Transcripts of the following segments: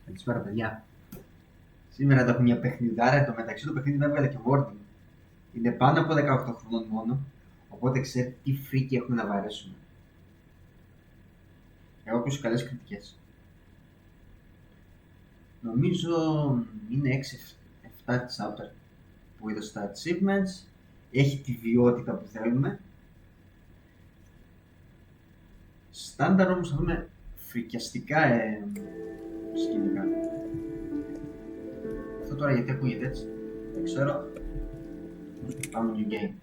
Καλησπέρα, παιδιά. Σήμερα θα έχουμε μια παιχνιδάρα. Εν τω μεταξύ το παιχνίδι με έβγαλε και warning. Είναι πάνω από 18 χρονών μόνο. Οπότε ξέρετε τι φρίκη έχουμε να βαρέσουμε. Εγώ ακούσω καλές κριτικές. Νομίζω είναι 6-7 chapter που είδα στα achievements. Έχει τη βιότητα που θέλουμε. Στάνταρ όμως θα δούμε φρικιαστικά σκηνικά. Αυτό τώρα γιατί ακούγεται έτσι, δεν ξέρω. Πάμε new game.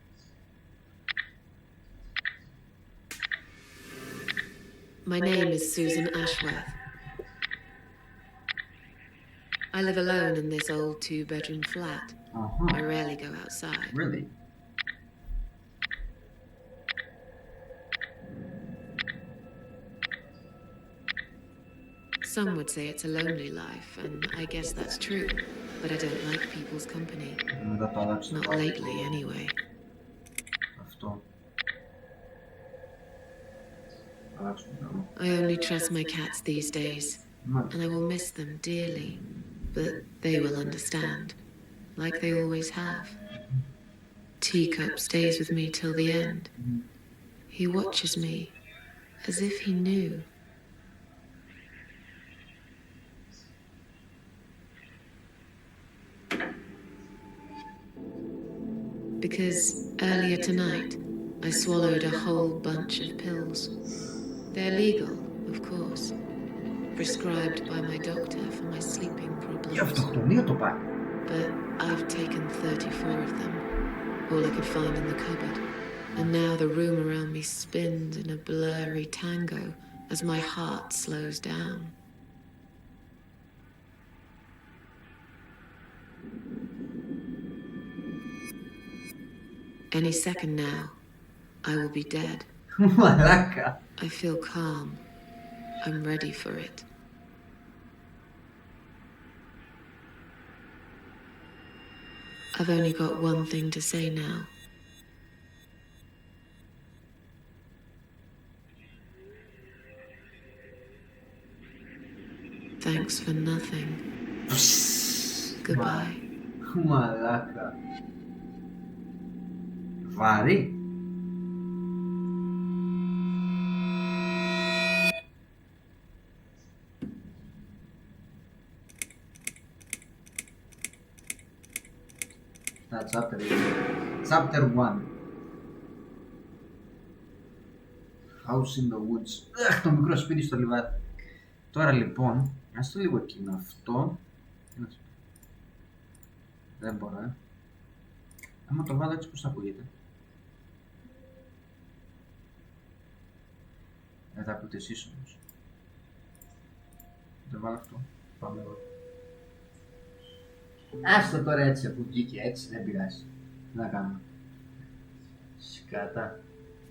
My name is Susan Ashworth. I live alone in this old two-bedroom flat. I rarely go outside. Really? Some would say it's a lonely life, and I guess that's true. But I don't like people's company. Not lately, anyway. Αυτό. I only trust my cats these days, and I will miss them dearly. But they will understand, like they always have. Teacup stays with me till the end. He watches me, as if he knew. Because earlier tonight, I swallowed a whole bunch of pills. They're legal, of course. Prescribed by my doctor for my sleeping problems. But I've taken 34 of them, all I could find in the cupboard. And now the room around me spins in a blurry tango as my heart slows down. Any second now, I will be dead. Μαλάκα. I feel calm. I'm ready for it. I've only got one thing to say now. Thanks for nothing. Goodbye. Μαλάκα. Βαρύ. Chapter 1. Chapter 1. House in the woods. Αχ, το μικρό σπίτι στο λιβάδι. Τώρα λοιπόν, ας το λίγο εκείνο αυτό. Δεν μπορώ, Άμα το βάλω έτσι πώς θα ακούγεται. Δεν θα ακούτε εσείς όμως. Δεν βάλω αυτό. Πάμε εδώ. Άστο τώρα έτσι που βγήκε έτσι, δεν πειράζει. Τι να κάνουμε. Σκάτα.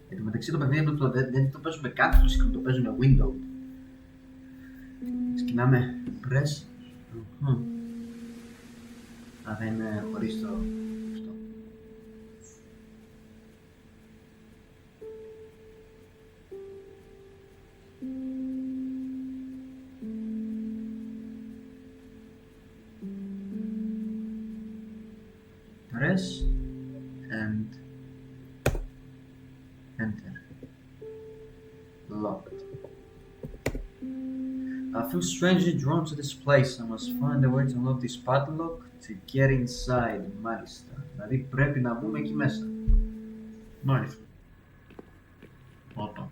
Εν τω μεταξύ το παιχνίδι δεν το παίζουμε κάτω, το παίζουμε window. Ξεκινάμε press. Α, θα είναι χωρίς το αυτό. Press and enter. Locked. I feel strangely drawn to this place. I must find a way to unlock this padlock to get inside. Μάλιστα. Δηλαδή πρέπει να μπούμε εκεί μέσα. Μάλιστα. Όπα.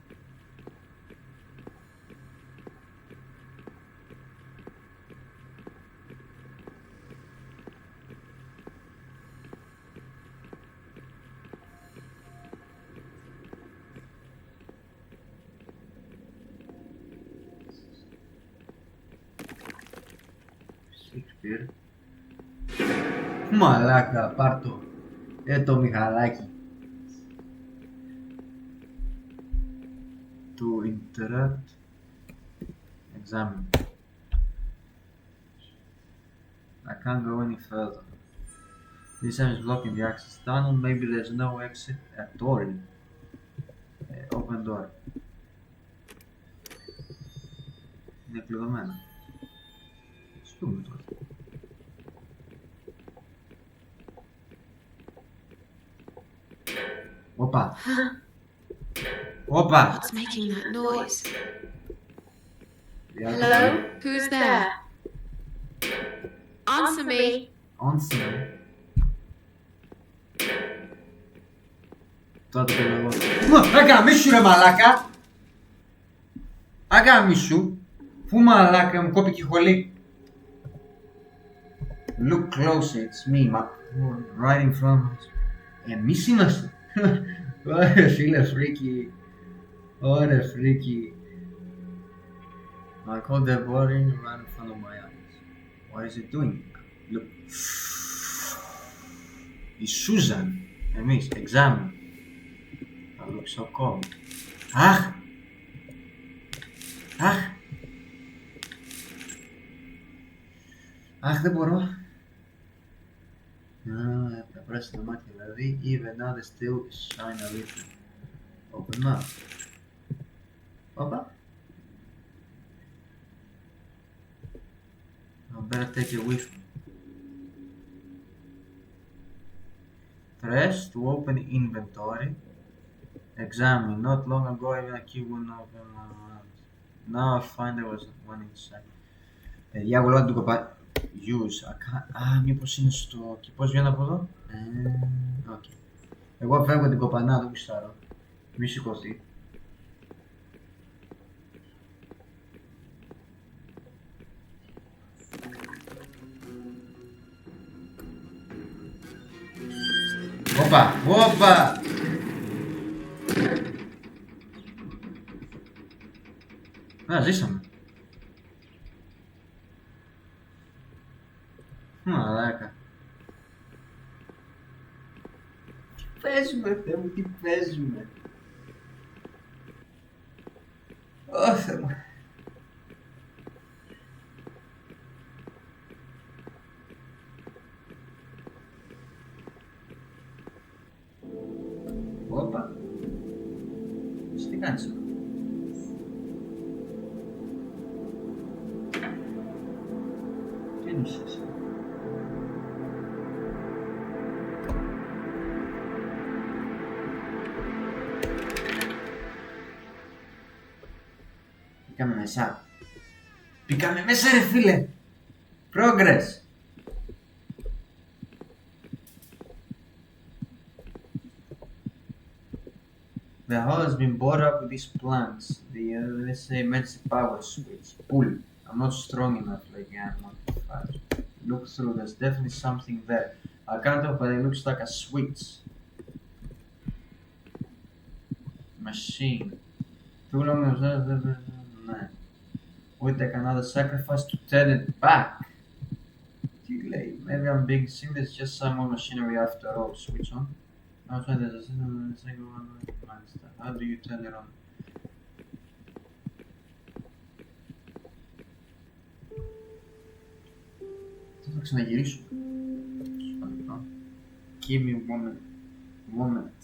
Μαλάκα, πάρ' το. Το Μιχαλάκι. To interrupt. Examine. I can't go any further. This time is blocking the access tunnel. Maybe there's no exit at all. Open door. Είναι κλειδωμένο. δούμε τώρα. Όπα. Όπα. What's making that noise? Hello? Who's there? Answer me. Answer. Τώρα το παίρνω εγώ. Αγάμισου ρε μαλάκα! Αγάμισου! Πού μαλάκα μου κόπηκε η χολή. Look closer, it's me, right in front of us. Εμείς είμαστε. Ωραία φίλε φρίκη. Ωραία φρίκη. I called the body right in front of my eyes. What is it doing? Look. Η Σούζαν. Εμείς, examine. I look so cold. Αχ! Αχ! Αχ, δεν μπορώ. Θα πράσει τα μάτια δηλαδή. Even now they still shine a little. Open up. Όπα. I better take it with me. Press to open inventory. Examine. Not long ago even a key wouldn't open my eyes. Now I find there was one inside. Παιδιά, εγώ λέω να την κοπά... Use. Μήπως είναι στο... Και πώς βγαίνω από εδώ? Okay. Εγώ φεύγω την κοπανά, το κουστάρω. Μη σηκωθεί. Όπα, όπα! Ζήσαμε. Μαλάκα. Τι παίζουμε, Θεέ μου, τι παίζουμε. Ω, Θεέ μου. Όπα. Τι κάνεις εδώ? Τι εννοείς εσύ? Μπήκαμε μέσα. Μπήκαμε μέσα ρε φίλε. Progress. The hall has been bought up with these planks. Let's say emergency power switch. Pull. I'm not strong enough like I'm not fast. Look through, there's definitely something there. I can't tell, but it looks like a switch. Machine. Too long as nah. Would take another sacrifice to turn it back. Too late. Maybe I'm being seen. There's just some more machinery after all. Switch on. Outside there's a single one. How do you turn it on? Θα ξαναγυρίσω. Give me one moment.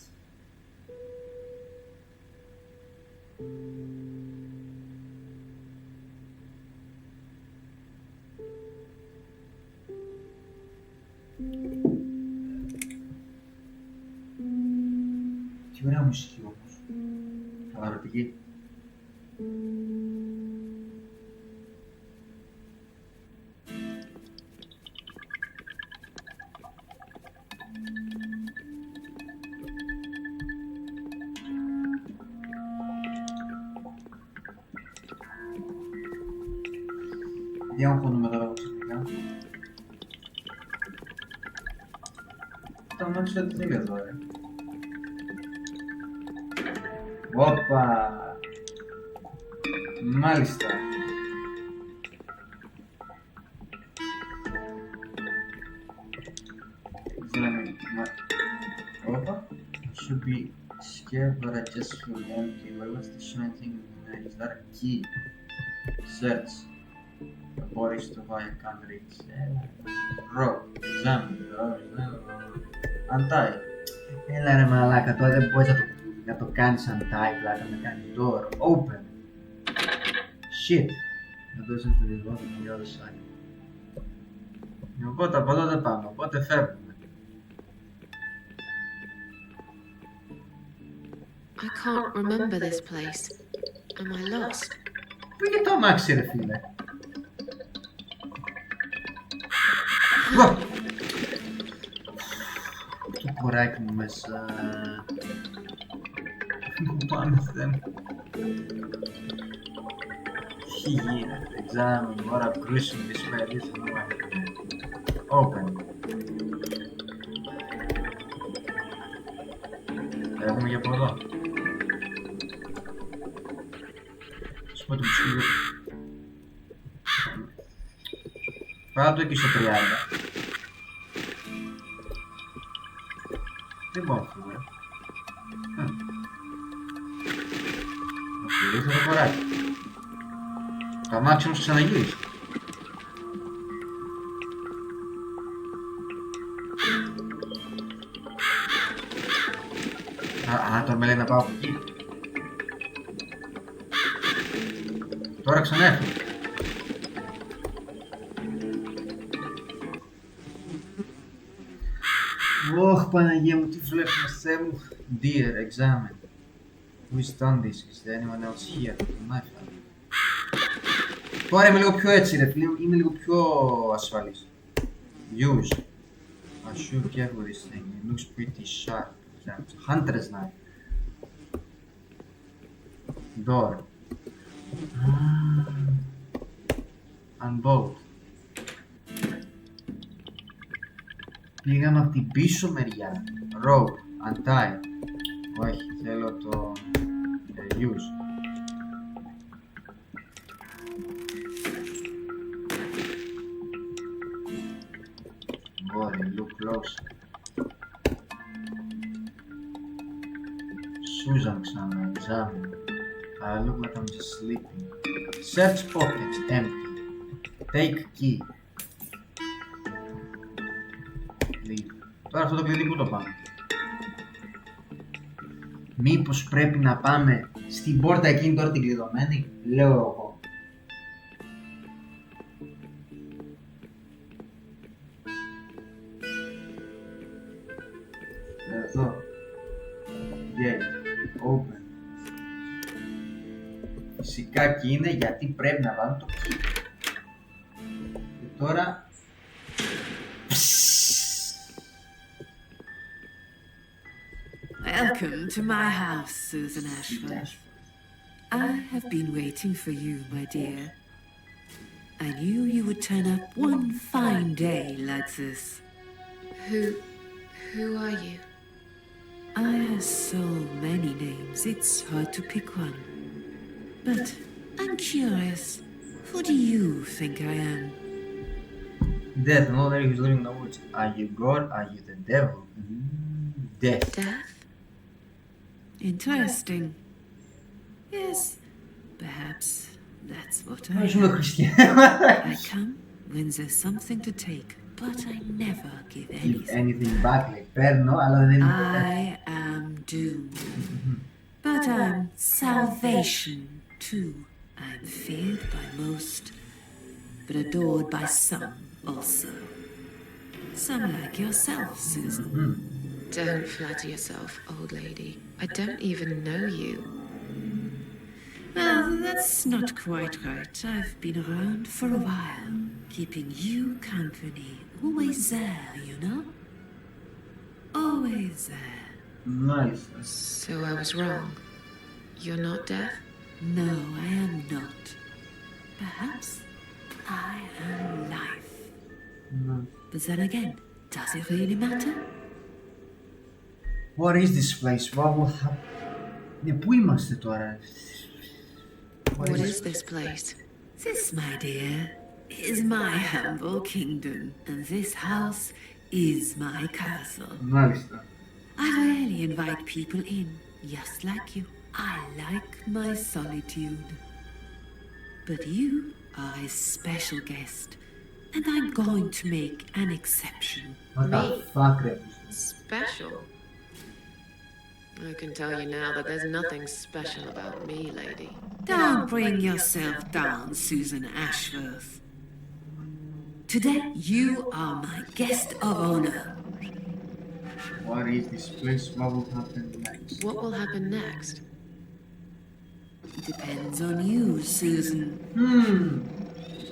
Τι ωραία μουσική όμως. Χαλαρωτική. Για να χώνουμε τώρα ξαφνικά. Το μάξω τι θέλει εδώ ρε. Όπα! Μάλιστα. Όπα. I should be scared but I just feel empty. Where was the shiny thing in the night? Is that a key? Search. The bodies to buy I can't reach. Rope. Examine. Untie. Έλα ρε μαλάκα, τώρα δεν μπορείς να το κάνεις untie, πλάκα, να κάνεις door. Open. Shit. That doesn't revolve on the other side. Οπότε από εδώ δεν πάμε, οπότε φεύγουμε. I can't remember this place. Am I lost? Πού είναι το αμάξι ρε φίλε? Το κοράκι μου μέσα. Πού πάμε δεν. Τι γίνεται, examine, what a gruesome display this is not. Open. Έχουμε και από εδώ. Σου πω το ψυχίδι. Πάω το εκεί στο 30. Δεν μπορώ να φύγω. Ήρθε το κοράκι. Το αμάξι όμως ξαναγύρισε. Τώρα με λέει να πάω από εκεί. Τώρα ξανέφυγε. Ωχ, Παναγία μου, τι βλέπουμε, Θεέ μου. Dear, examine. Who has done this? Is there anyone else here? My father. Τώρα είμαι λίγο πιο έτσι ρε φίλε, είμαι λίγο πιο ασφαλής. Use. I should careful this thing. It looks pretty sharp. Hunter's knife. Door. Unbolt. Πήγαμε από την πίσω μεριά. Rope. Untie. Όχι, θέλω το use. Body, look close. Susan ξανά, examine. I look like I'm just sleeping. Search pockets, empty. Take key. Leave. Τώρα αυτό το κλειδί που το πάμε? Μήπως πρέπει να πάμε στην πόρτα εκείνη τώρα την κλειδωμένη, λέω εγώ. Εδώ. Gate. Open. Φυσικά και είναι γιατί πρέπει να βάλουμε το key. Και τώρα... Welcome to my house, Susan Ashworth. I have been waiting for you, my dear. I knew you would turn up one fine day like this. Who are you? I have so many names, it's hard to pick one. But I'm curious, who do you think I am? Death, another who's living in the woods. Are you God? Are you the devil? Death. Death? Interesting. Yes, perhaps that's what I Είμαι am. χριστιανός. I come when there's something to take, but I never give Give anything. anything back, like παίρνω, αλλά δεν είναι... I am doomed, but I'm salvation too. I'm feared by most, but adored by some also. Some like yourself, Susan. Don't flatter yourself, old lady. I don't even know you. Well, that's not quite right. I've been around for a while, keeping you company. Always there, you know? Always there. Μάλιστα. So I was wrong. You're not deaf? No, I am not. Perhaps I am life. But then again, does it really matter? What is this place? What will happen? Ναι, πού είμαστε τώρα? What is this place? This, my dear, is my humble kingdom, and this house is my castle. Μάλιστα. I rarely invite people in, just like you. I like my solitude. But you are a special guest, and I'm going to make an exception. What the Me? fuck, ρε? Special? I can tell you now that there's nothing special about me, lady. Don't bring yourself down, Susan Ashworth. Today, you are my guest of honor. What is this place? What will happen next? What will happen next? Depends on you, Susan.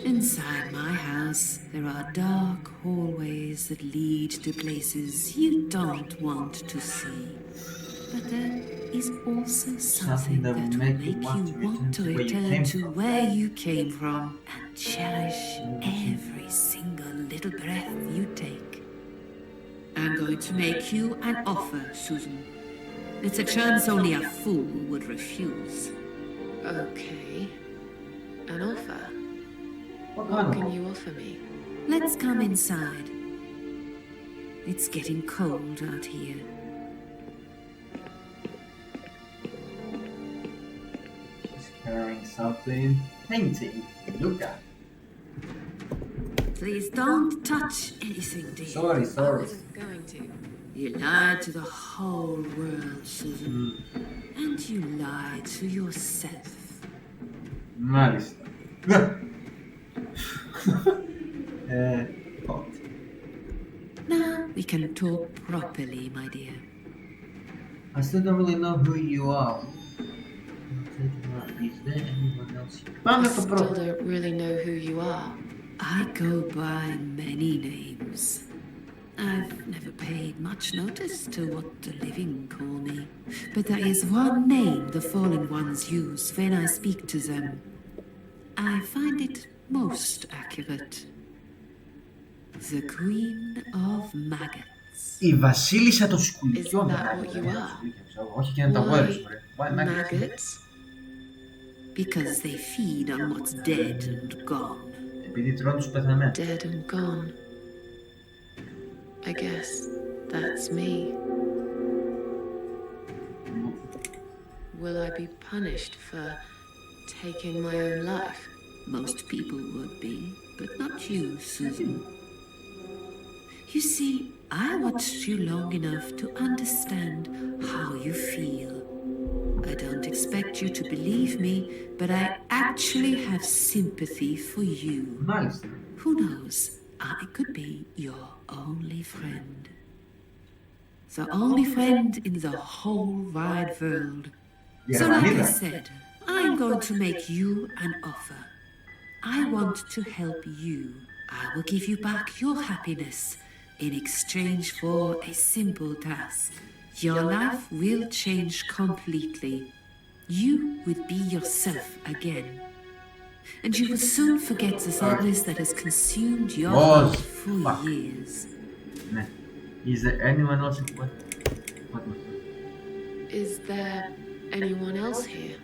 Inside my house, there are dark hallways that lead to places you don't want to see. But there is also something that will make you want to return to where you came from and cherish every single little breath you take. I'm going to make you an offer, Susan. It's a chance only a fool would refuse. Okay. An offer? What What kind can of? you offer me? Let's come inside. It's getting cold out here. He's carrying something. Painting. Look at. Please don't touch anything, dear. Sorry, I sorry. wasn't going to. You lied to the whole world, Susan. And you lied to yourself. Μάλιστα. Hot. Now we can talk properly, my dear. I still don't really know who you are. Is there anyone else? I Πάμε στο still πρώτο. don't really know who you are. I go by many names. I've never paid much notice to what the living call me, but there is one name the fallen ones use when I speak to them. I find it most accurate. The Queen of Maggots. Η βασίλισσα των σκουλιών. Isn't that what you are? Όχι και να τα βγάλεις, Why βρε. Why maggots? maggots? Because they feed on what's dead and gone. Επειδή τρώνε τους πεθαμένους. Dead and gone. I guess that's me. Will I be punished for taking my own life? Most people would be, but not you, Susan. You see, I watched you long enough to understand how you feel. I don't expect you to believe me, but I actually have sympathy for you. Μάλιστα. Who knows? I could be your only friend. The only friend in the whole wide world. So like I said, I'm going to make you an offer. I want to help you. I will give you back your happiness in exchange for a simple task. Your life will change completely. You would be yourself again. And you will soon forget the sadness that has consumed your heart for years. Ναι. Is there anyone else? What? Is there anyone else here?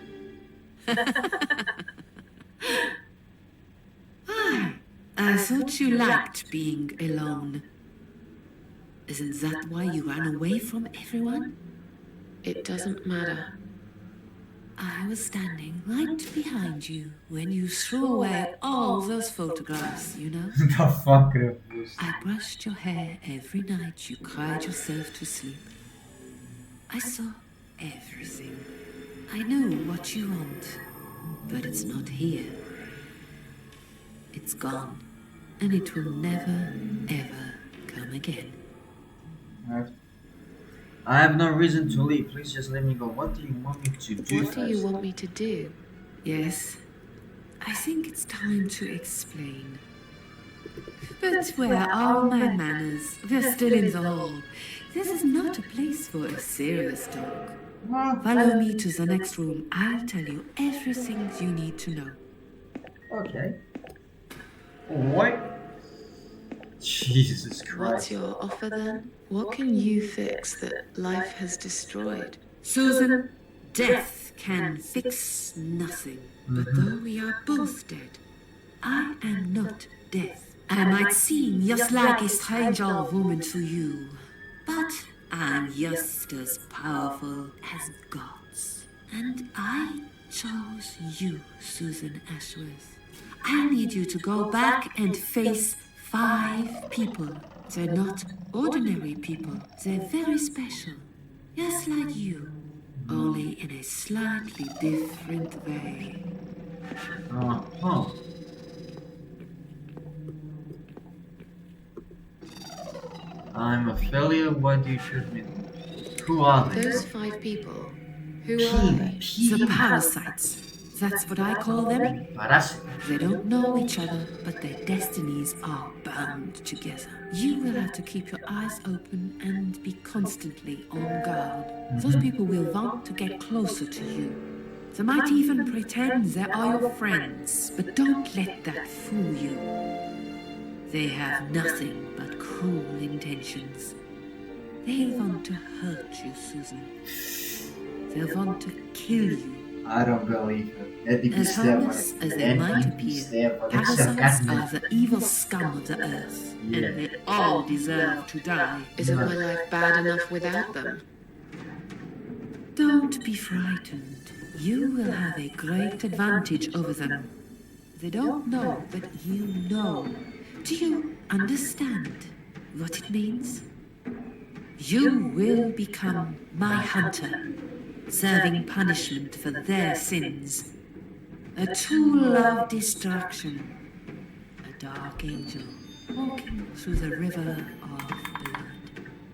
I thought you liked being alone. Isn't that why you ran away from everyone? It doesn't matter. I was standing right behind you when you threw away all those photographs, you know? The fuck, ρε. I brushed your hair every night you cried yourself to sleep. I saw everything. I know what you want, but it's not here. It's gone, and it will never, ever come again. I have no reason to leave. Please just let me go. What do you want me to do? What do you first? want me to do? Yes, I think it's time to explain. But where are my manners? We're still in the hall. This is not a place for a serious talk. Follow me to the next room. I'll tell you everything you need to know. Okay. What? Jesus Christ. What's your offer then? What can you fix that life has destroyed? Susan, death can fix nothing. But though we are both dead, I am not death. I might seem just like a strange old woman to you, but I'm just as powerful as gods. And I chose you, Susan Ashworth. I need you to go back and face 5 people. They're not ordinary people. They're very special. Just like you. Only in a slightly different way. Uh-huh. I'm a failure. Why do you choose me? Who are they? Those 5 people, who are they? The parasites. That's what I call them. Parasite. They don't know each other, but their destinies are bound together. You will have to keep your eyes open and be constantly on guard. Those people will want to get closer to you. They might even pretend they are your friends, but don't let that fool you. They have nothing but cruel intentions. They'll want to hurt you, Susan. They'll want to kill you. I don't believe it. As harmless as they might appear, parasites are the evil scum of the earth, and they all deserve to die. Isn't my life bad enough without them? Don't be frightened. You will have a great advantage over them. They don't know, but you know. Do you understand what it means? You will become my hunter, serving punishment for their sins. A tool of destruction. A dark angel walking through the river of blood.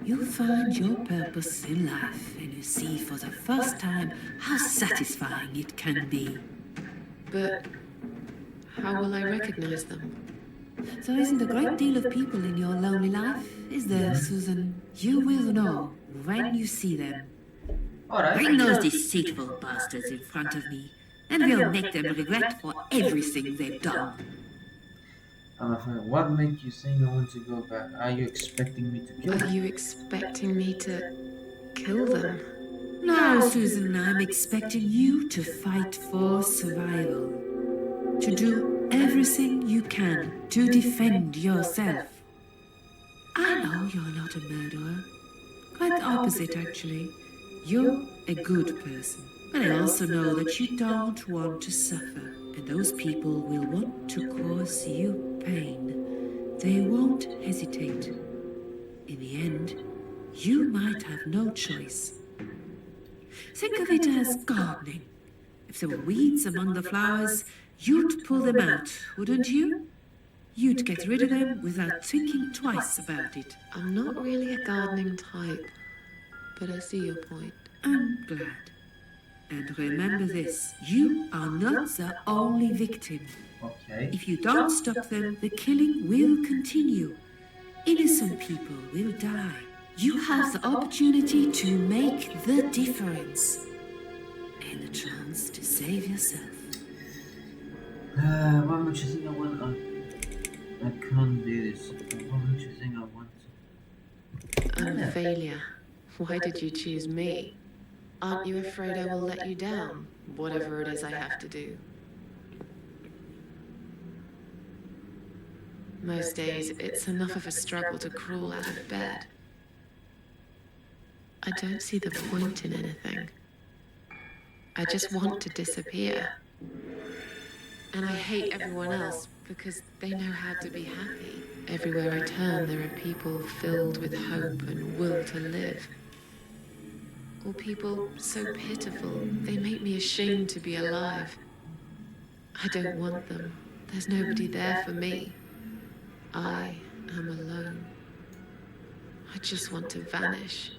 You'll find your purpose in life and you see for the first time how satisfying it can be. But how will I recognize them? There isn't a great deal of people in your lonely life, is there, Susan? You will know when you see them. Alright. Bring those deceitful bastards in front of me, and we'll make them regret for everything they've done. What makes you think I want to go back? Are you expecting me to kill Are them? you expecting me to kill them? No, Susan, I'm expecting you to fight for survival. To do everything you can to defend yourself. I know you're not a murderer. Quite the opposite, actually. You're a good person. But I also know that you don't want to suffer. And those people will want to cause you pain. They won't hesitate. In the end, you might have no choice. Think of it as gardening. If there were weeds among the flowers, you'd pull them out, wouldn't you? You'd get rid of them without thinking twice about it. I'm not really a gardening type, but I see your point. I'm glad. And remember this, you are not the only victim. Okay. If you don't stop them, the killing will continue. Innocent people will die. You have the opportunity to make the difference. And the chance to save yourself. What makes you think I want? I can't do this. What makes you think I want to? I'm a failure. Why did you choose me? Aren't you afraid I will let you down, whatever it is I have to do? Most days, it's enough of a struggle to crawl out of bed. I don't see the point in anything. I just want to disappear. And I hate everyone else because they know how to be happy. Everywhere I turn, there are people filled with hope and will to live. Or people so pitiful, they make me ashamed to be alive. I don't want them. There's nobody there for me. I am alone. I just want to vanish.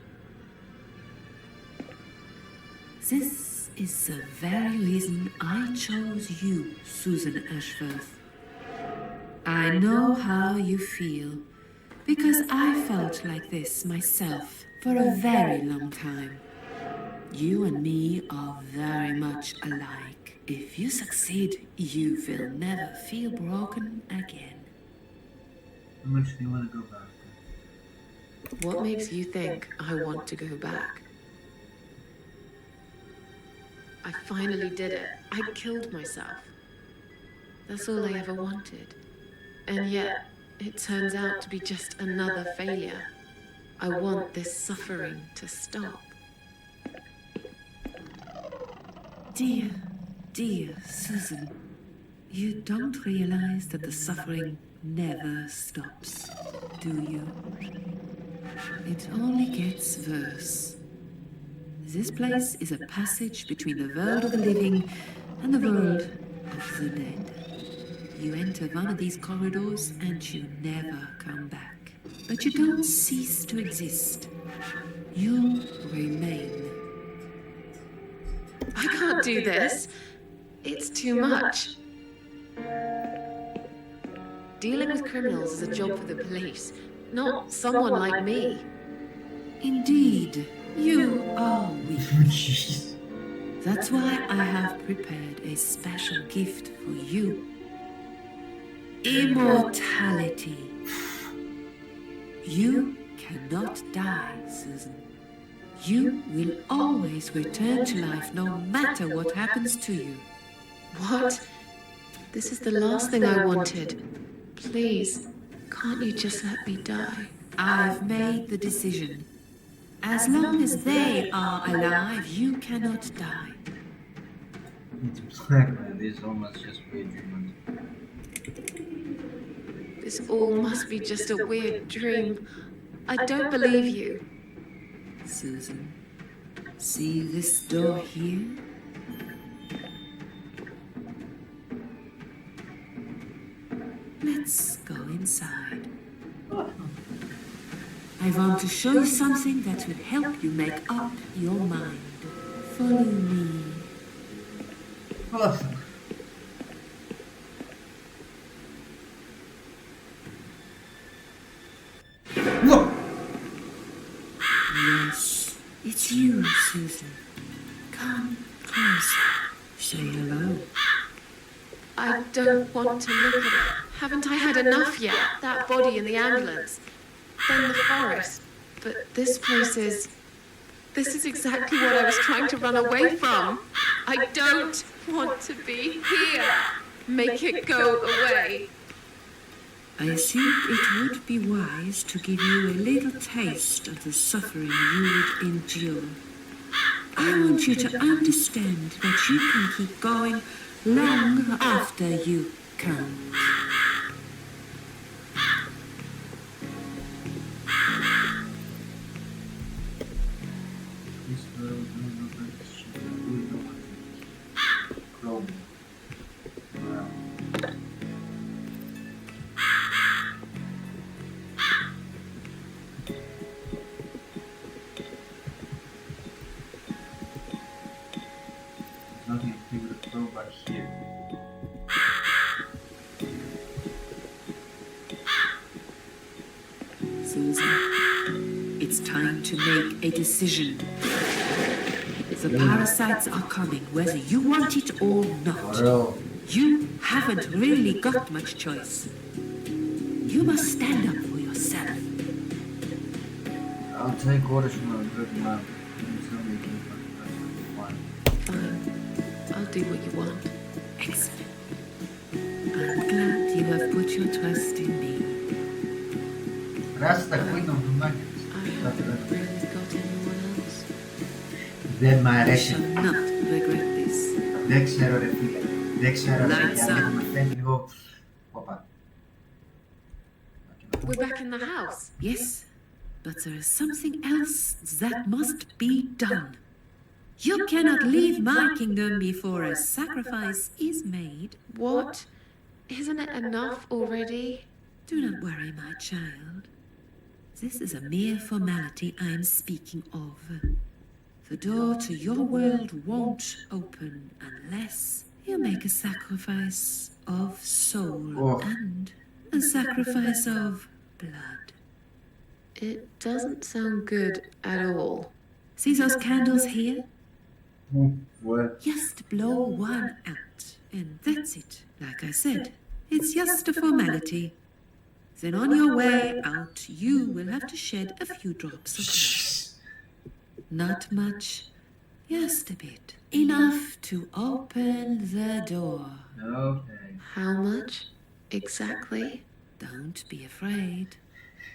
This is the very reason I chose you, Susan Ashworth. I know how you feel, because I felt like this myself for a very long time. You and me are very much alike. If you succeed, you will never feel broken again. How much do you want to go back? What makes you think I want to go back? I finally did it. I killed myself. That's all I ever wanted. And yet, it turns out to be just another failure. I want this suffering to stop. Dear, dear Susan, you don't realize that the suffering never stops, do you? It only gets worse. This place is a passage between the world of the living and the world of the dead. You enter one of these corridors and you never come back. but you don't cease to exist. You remain. I can't do this. It's too much. Dealing with criminals is a job for the police, not someone like me. Indeed, you are weak. That's why I have prepared a special gift for you. Immortality. You cannot die, Susan. You will always return to life no matter what happens to you. What? This is the last thing I wanted. Please, can't you just let me die? I've made the decision. As long as they are alive, you cannot die. It's black, man. This almost just weird dream. This all must be just a weird dream. I don't believe you. Susan, see this door here? Let's go inside. I want to show you something that will help you make up your mind. Follow me. Awesome. Look! Yes, it's you, Susan. Come closer. Say hello. I don't want to look at it. Haven't I had enough yet? That body in the ambulance. Then the forest. But this place is... This is exactly what I was trying to run away from. I don't want to be here. Make it go away. I think it would be wise to give you a little taste of the suffering you would endure. I want you to understand that you can keep going long after you can't. This world Chrome. Wow. Nothing to do with the crowbar here. Susan, it's time to make a decision. The parasites are coming, whether you want it or not. Bro. You haven't really got much choice. You must stand up for yourself. I'll take orders from a good man. It's not making fun. Fine. I'll do what you want. Excellent. I'm glad you have put your trust in me. Раз такой нам помогает. I haven't really got anyone else. Δεν μ' I αρέσει. shall not regret this. Δεν ξέρω ρε φίλε. Δεν ξέρω ρε Lights γιατί up. με φαίνει λίγο... Οπα. We're back in the house. Yes, but there is something else that must be done. You cannot leave my kingdom before a sacrifice is made. What? Isn't it enough already? Do not worry, my child. This is a mere formality I am speaking of. The door to your world won't open unless you make a sacrifice of soul and a sacrifice of blood. It doesn't sound good at all. See those candles here? What? Just blow one out, and that's it. Like I said, it's just a formality. Then on your way out, you will have to shed a few drops of blood. Not much, just a bit. Enough to open the door. Okay. How much? Exactly? Don't be afraid.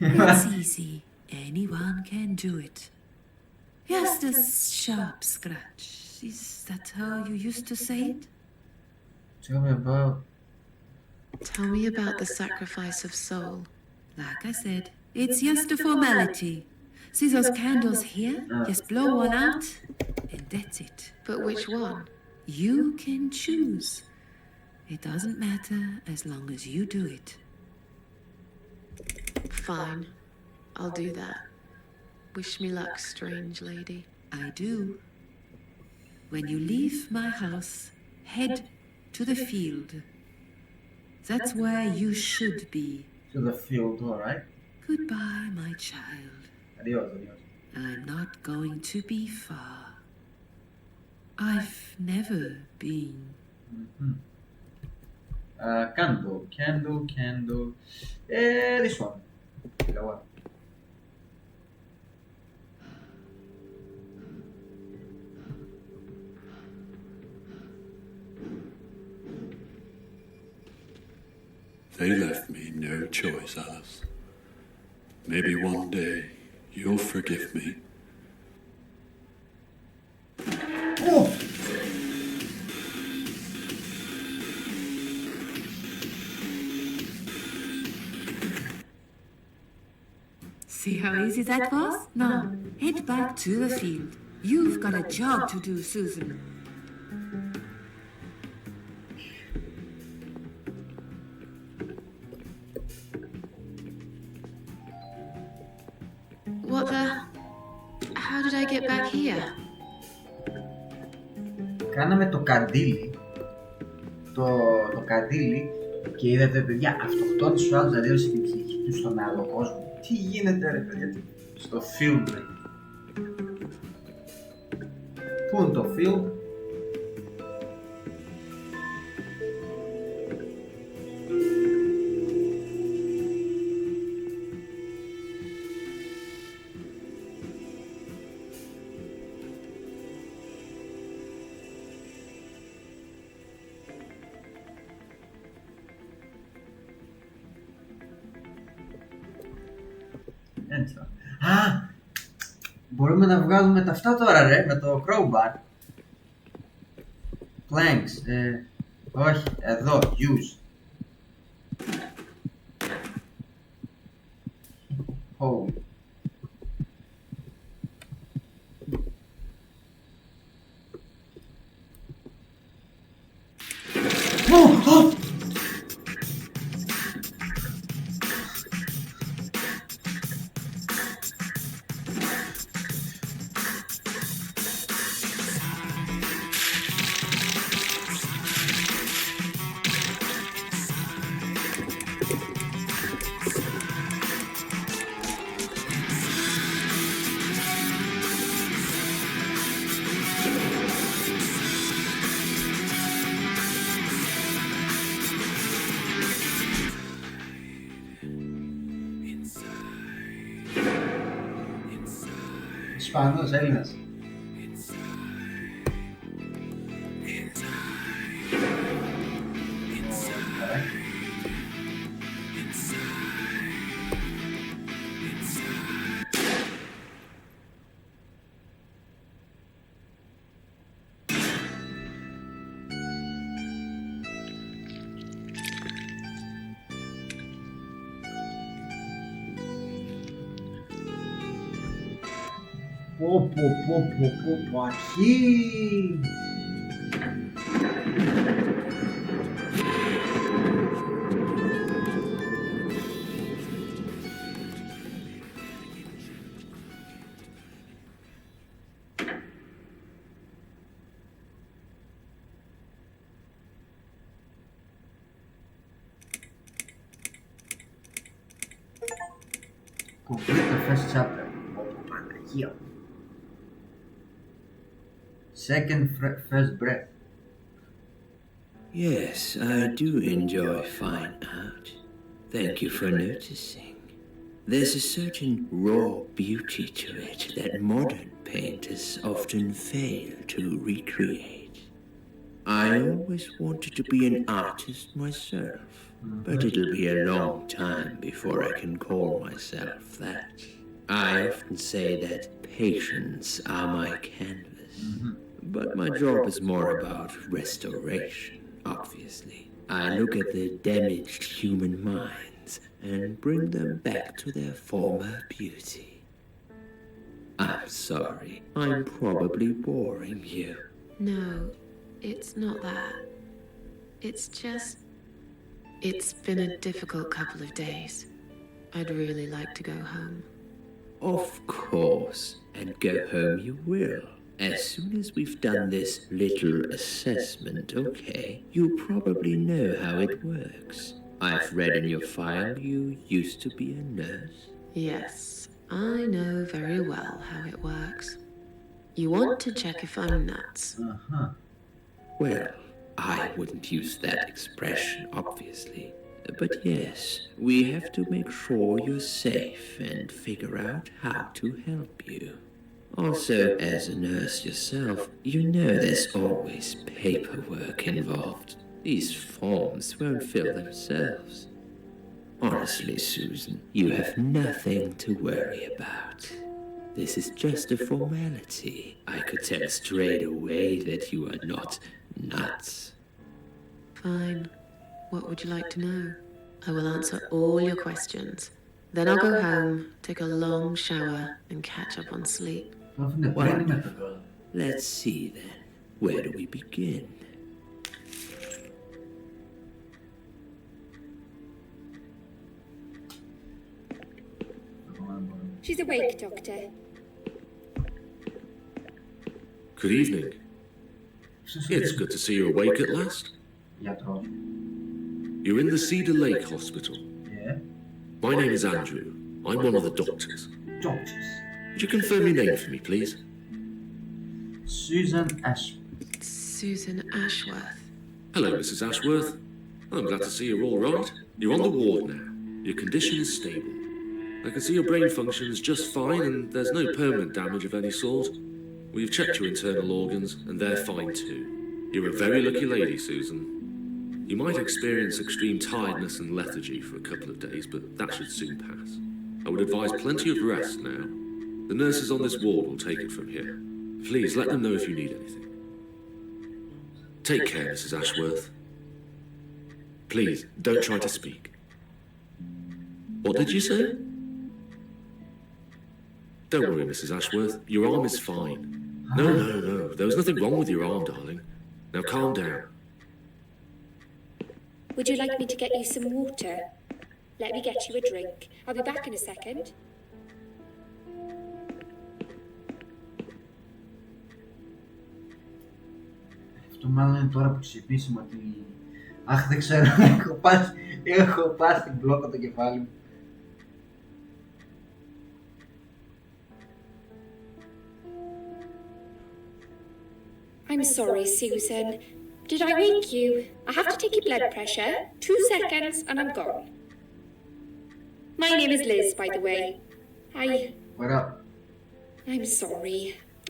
It's easy. Anyone can do it. Just a sharp scratch. Is that how you used to say it? Tell me about... Tell me about the sacrifice of soul. Like I said, it's just a formality. See those candles here? Just blow one out, and that's it. But which one? You can choose. It doesn't matter as long as you do it. Fine. I'll do that. Wish me luck, strange lady. I do. When you leave my house, head to the field. That's where you should be. To the field, alright? Goodbye, my child. Adios, adios. I'm not going to be far. I've never been. Candle. This one. Lower. They left me no choice, Alice. Maybe one day you'll forgive me. Oh! See how easy that was? Now, head back to the field. You've got a job to do, Susan. What the? How did I get back here? Κάναμε το καντήλι. Το καντήλι και είδατε, παιδιά, αυτοκτόνησε ο άλλος, δηλαδή έδωσε την ψυχή του στον άλλο κόσμο. Τι γίνεται, ρε παιδιά, στο field, ρε. Πού είναι το field? Α! Μπορούμε να βγάλουμε τα αυτά τώρα, ρε, με το crowbar. Planks. Όχι, εδώ, use. Hold. Ισπανός, Έλληνας. Πω, αρχή! Complete the first chapter. Παναγία. Second first breath. Yes, I do enjoy fine art. Thank you for noticing. There's a certain raw beauty to it that modern painters often fail to recreate. I always wanted to be an artist myself, but it'll be a long time before I can call myself that. I often say that patients are my canvas. But my job is more about restoration, obviously. I look at the damaged human minds and bring them back to their former beauty. I'm sorry, I'm probably boring you. No, it's not that. It's just... It's been a difficult couple of days. I'd really like to go home. Of course, and go home you will. As soon as we've done this little assessment, okay, you probably know how it works. I've read in your file you used to be a nurse. Yes, I know very well how it works. You want to check if I'm nuts. Αχα. Well, I wouldn't use that expression, obviously. But yes, we have to make sure you're safe and figure out how to help you. Also, as a nurse yourself, you know there's always paperwork involved. These forms won't fill themselves. Honestly, Susan, you have nothing to worry about. This is just a formality. I could tell straight away that you are not nuts. Fine. What would you like to know? I will answer all your questions. Then I'll go home, take a long shower, and catch up on sleep. Αυτό είναι πριν ή μετά? Let's see then. Where do we begin? She's awake, Doctor. Good evening. It's good to see you awake at last. Γιατρός. You're in the Cedar Lake Hospital. Yeah. My name is Andrew. I'm one of the doctors. Doctors. Would you confirm your name for me, please? Susan Ash. Susan Ashworth. Hello, Mrs. Ashworth. I'm glad to see you're all right. You're on the ward now. Your condition is stable. I can see your brain function is just fine and there's no permanent damage of any sort. We've checked your internal organs and they're fine too. You're a very lucky lady, Susan. You might experience extreme tiredness and lethargy for a couple of days, but that should soon pass. I would advise plenty of rest now. The nurses on this ward will take it from here. Please let them know if you need anything. Take care, Mrs. Ashworth. Please, don't try to speak. What did you say? Don't worry, Mrs. Ashworth. Your arm is fine. No. There was nothing wrong with your arm, darling. Now calm down. Would you like me to get you some water? Let me get you a drink. I'll be back in a second. Αυτό μάλλον είναι τώρα που ξυπνήσουμε ότι... Αχ, δεν ξέρω, έχω πάσει την μπλόκα το κεφάλι μου. I'm sorry, Susan. Did I wake you? I have to take your blood pressure. 2 seconds and I'm gone. My name is Liz, by the way. What up? I'm sorry.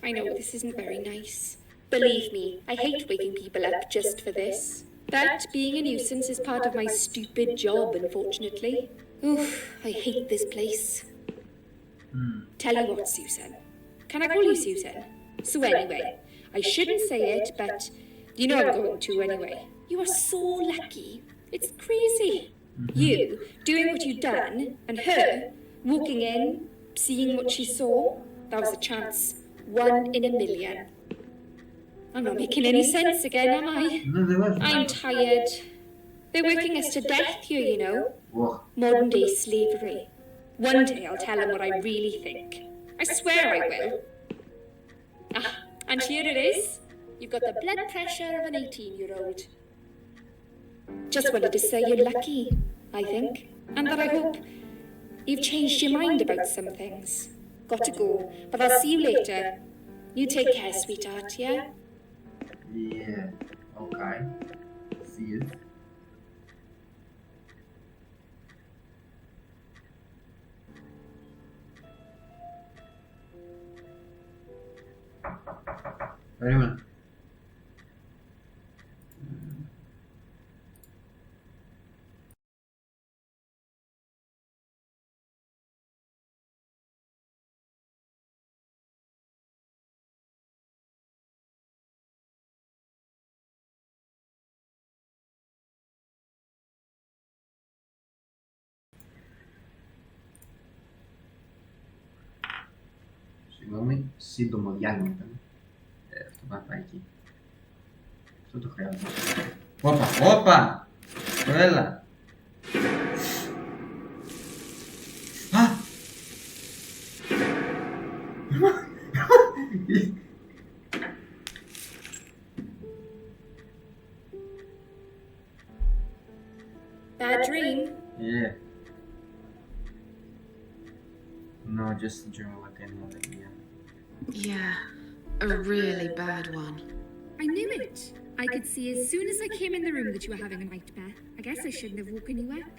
I know this isn't very nice. Believe me, I hate waking people up just for this. But being a nuisance is part of my stupid job, unfortunately. Oof, I hate this place. Tell you what, Susan. Can I call you Susan? So anyway, I shouldn't say it, but you know I'm going to anyway. You are so lucky. It's crazy. You doing what you've done, and her walking in, seeing what she saw. That was a chance. 1 in a million. I'm not making any sense again, am I? No, there was. I'm tired. They're working us to death here, you know. Whoa. Modern day slavery. One day I'll tell them what I really think. I swear I will. Ah, and here it is. You've got the blood pressure of an 18-year-old. Just wanted to say you're lucky, I think. And that I hope you've changed your mind about some things. Got to go, but I'll see you later. You take care, sweetheart, yeah? Yeah, okay. See you. Περίμενε. Συγγνώμη, σύντομο διάλειμμα ήταν. Αυτό να πάει εκεί. Αυτό το χρειάζεται. Όπα! Έλα! Α! Bad dream? Yeah. No, just a dream like any other. Yeah, a really bad one. I knew it. I could see as soon as I came in the room that you were having a nightmare. I guess I shouldn't have woken you up.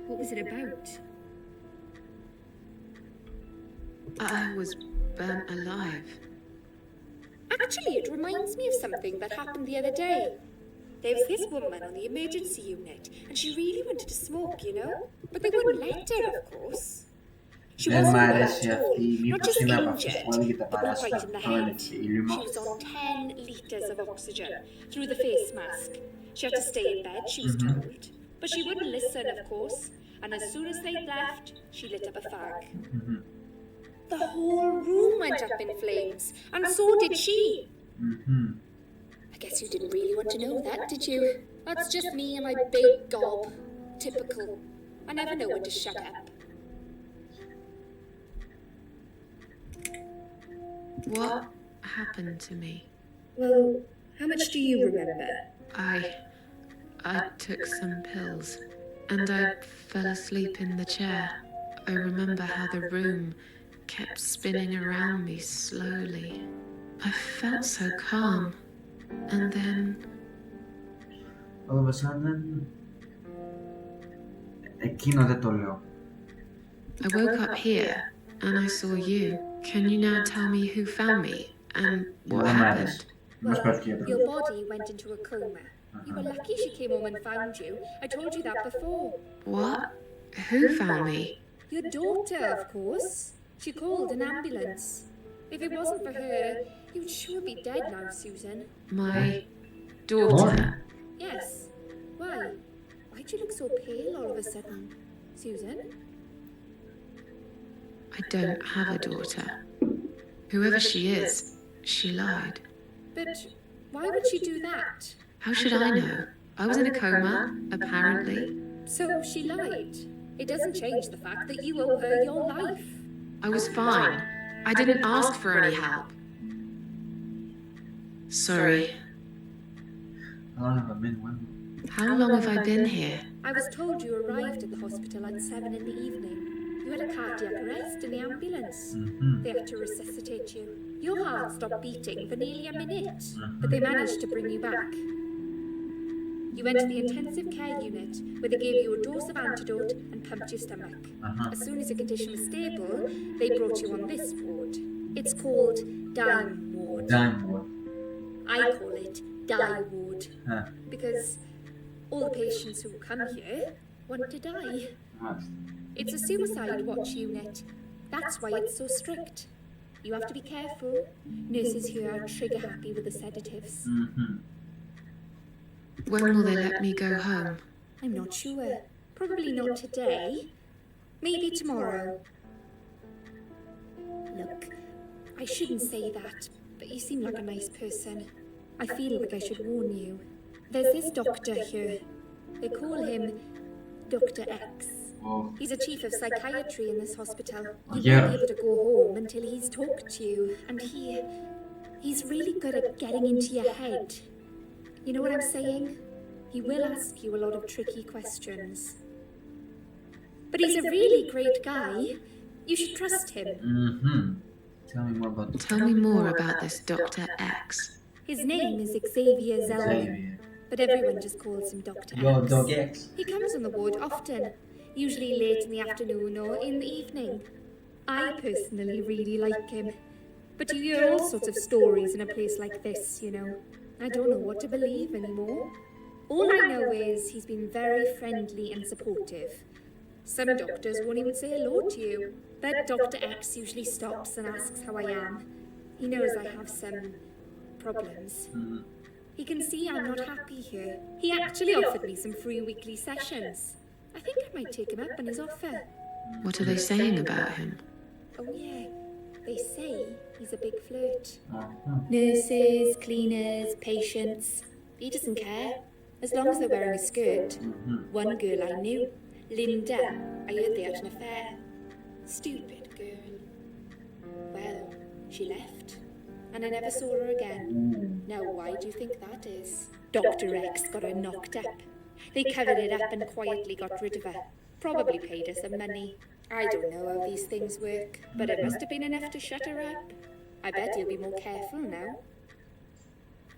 What was it about? I was burnt alive. Actually, it reminds me of something that happened the other day. There was this woman on the emergency unit, and she really wanted to smoke, you know? But they wouldn't let her, of course. She Δεν wasn't μ' well αρέσει at all, αυτή, not μήπως just είναι από αυτές injured, που έλεγε τα but not right in the παράστα, head. το λίμο. She was on 10 litres of oxygen through the face mask. She had to stay in bed, she was told. But she wouldn't listen, of course, and as soon as they'd left, she lit up a fag. The whole room went up in flames, and so did she. I guess you didn't really want to know that, did you? That's just me and my big gob. Typical. I never know when to shut up. What happened to me? Well, how much do you remember? I took some pills, and I fell asleep in the chair. I remember how the room kept spinning around me slowly. I felt so calm, and then All of a sudden, εκείνο δεν το λέω. I woke up here and I saw you. Can you now tell me who found me and what Δεν μ' happened? αρέσει. Μας πας και γιατρό. Your body went into a coma. You were lucky she came home and found you. I told you that before. What? Who found me? Your daughter, of course. She called an ambulance. If it wasn't for her, you'd sure be dead now, Susan. My daughter. Yes. Why? Why'd you look so pale all of a sudden, Susan? I don't have a daughter. Whoever she is, she lied. But why would she do that? How should I know? I was in a coma, apparently. So she lied. It doesn't change the fact that you owe her your life. I was fine. I didn't ask for any help. Sorry. How long have I been with? How long have I been here? I was told you arrived at the hospital at 7 in the evening. You had a cardiac arrest in the ambulance. They had to resuscitate you. Your heart stopped beating for nearly a minute, but they managed to bring you back. You went to the intensive care unit, where they gave you a dose of antidote and pumped your stomach. As soon as your condition was stable, they brought you on this ward. It's called Dime Ward. Dime ward. I call it Die Ward, Ah, because all the patients who come here want to die. μάλιστα. It's a suicide watch unit. That's why it's so strict. You have to be careful. Nurses here are trigger happy with the sedatives. When will they let me go home? I'm not sure. Probably not today. Maybe tomorrow. Look, I shouldn't say that, but you seem like a nice person. I feel like I should warn you. There's this doctor here. They call him Dr. X. Oh, He's a chief of psychiatry in this hospital. You Yeah. won't be able to go home until he's talked to you, and he's really good at getting into your head. You know what I'm saying? He will ask you a lot of tricky questions. But he's a really great guy. You should trust him. Tell me more about this. Tell me more about this Dr. X. His name is Xavier Zellman, Xavier. but everyone just calls him Dr. Yo, X. Dog X. He comes on the ward often, usually late in the afternoon or in the evening. I personally really like him. But you hear all sorts of stories in a place like this, you know. I don't know what to believe anymore. All I know is he's been very friendly and supportive. Some doctors won't even say hello to you, but Dr. X usually stops and asks how I am. He knows I have some problems. He can see I'm not happy here. He actually offered me some free weekly sessions. I think I might take him up on his offer. What are they saying about him? Oh yeah, they say he's a big flirt. Uh-huh. Nurses, cleaners, patients. He doesn't care, as long as they're wearing a skirt. One girl I knew, Linda, I heard they had an affair. Stupid girl. Well, she left, and I never saw her again. Now, why do you think that is? Dr. X got her knocked up. They covered it up and quietly got rid of her. Probably paid her some money. I don't know how these things work, but it must have been enough to shut her up. I bet he'll be more careful now.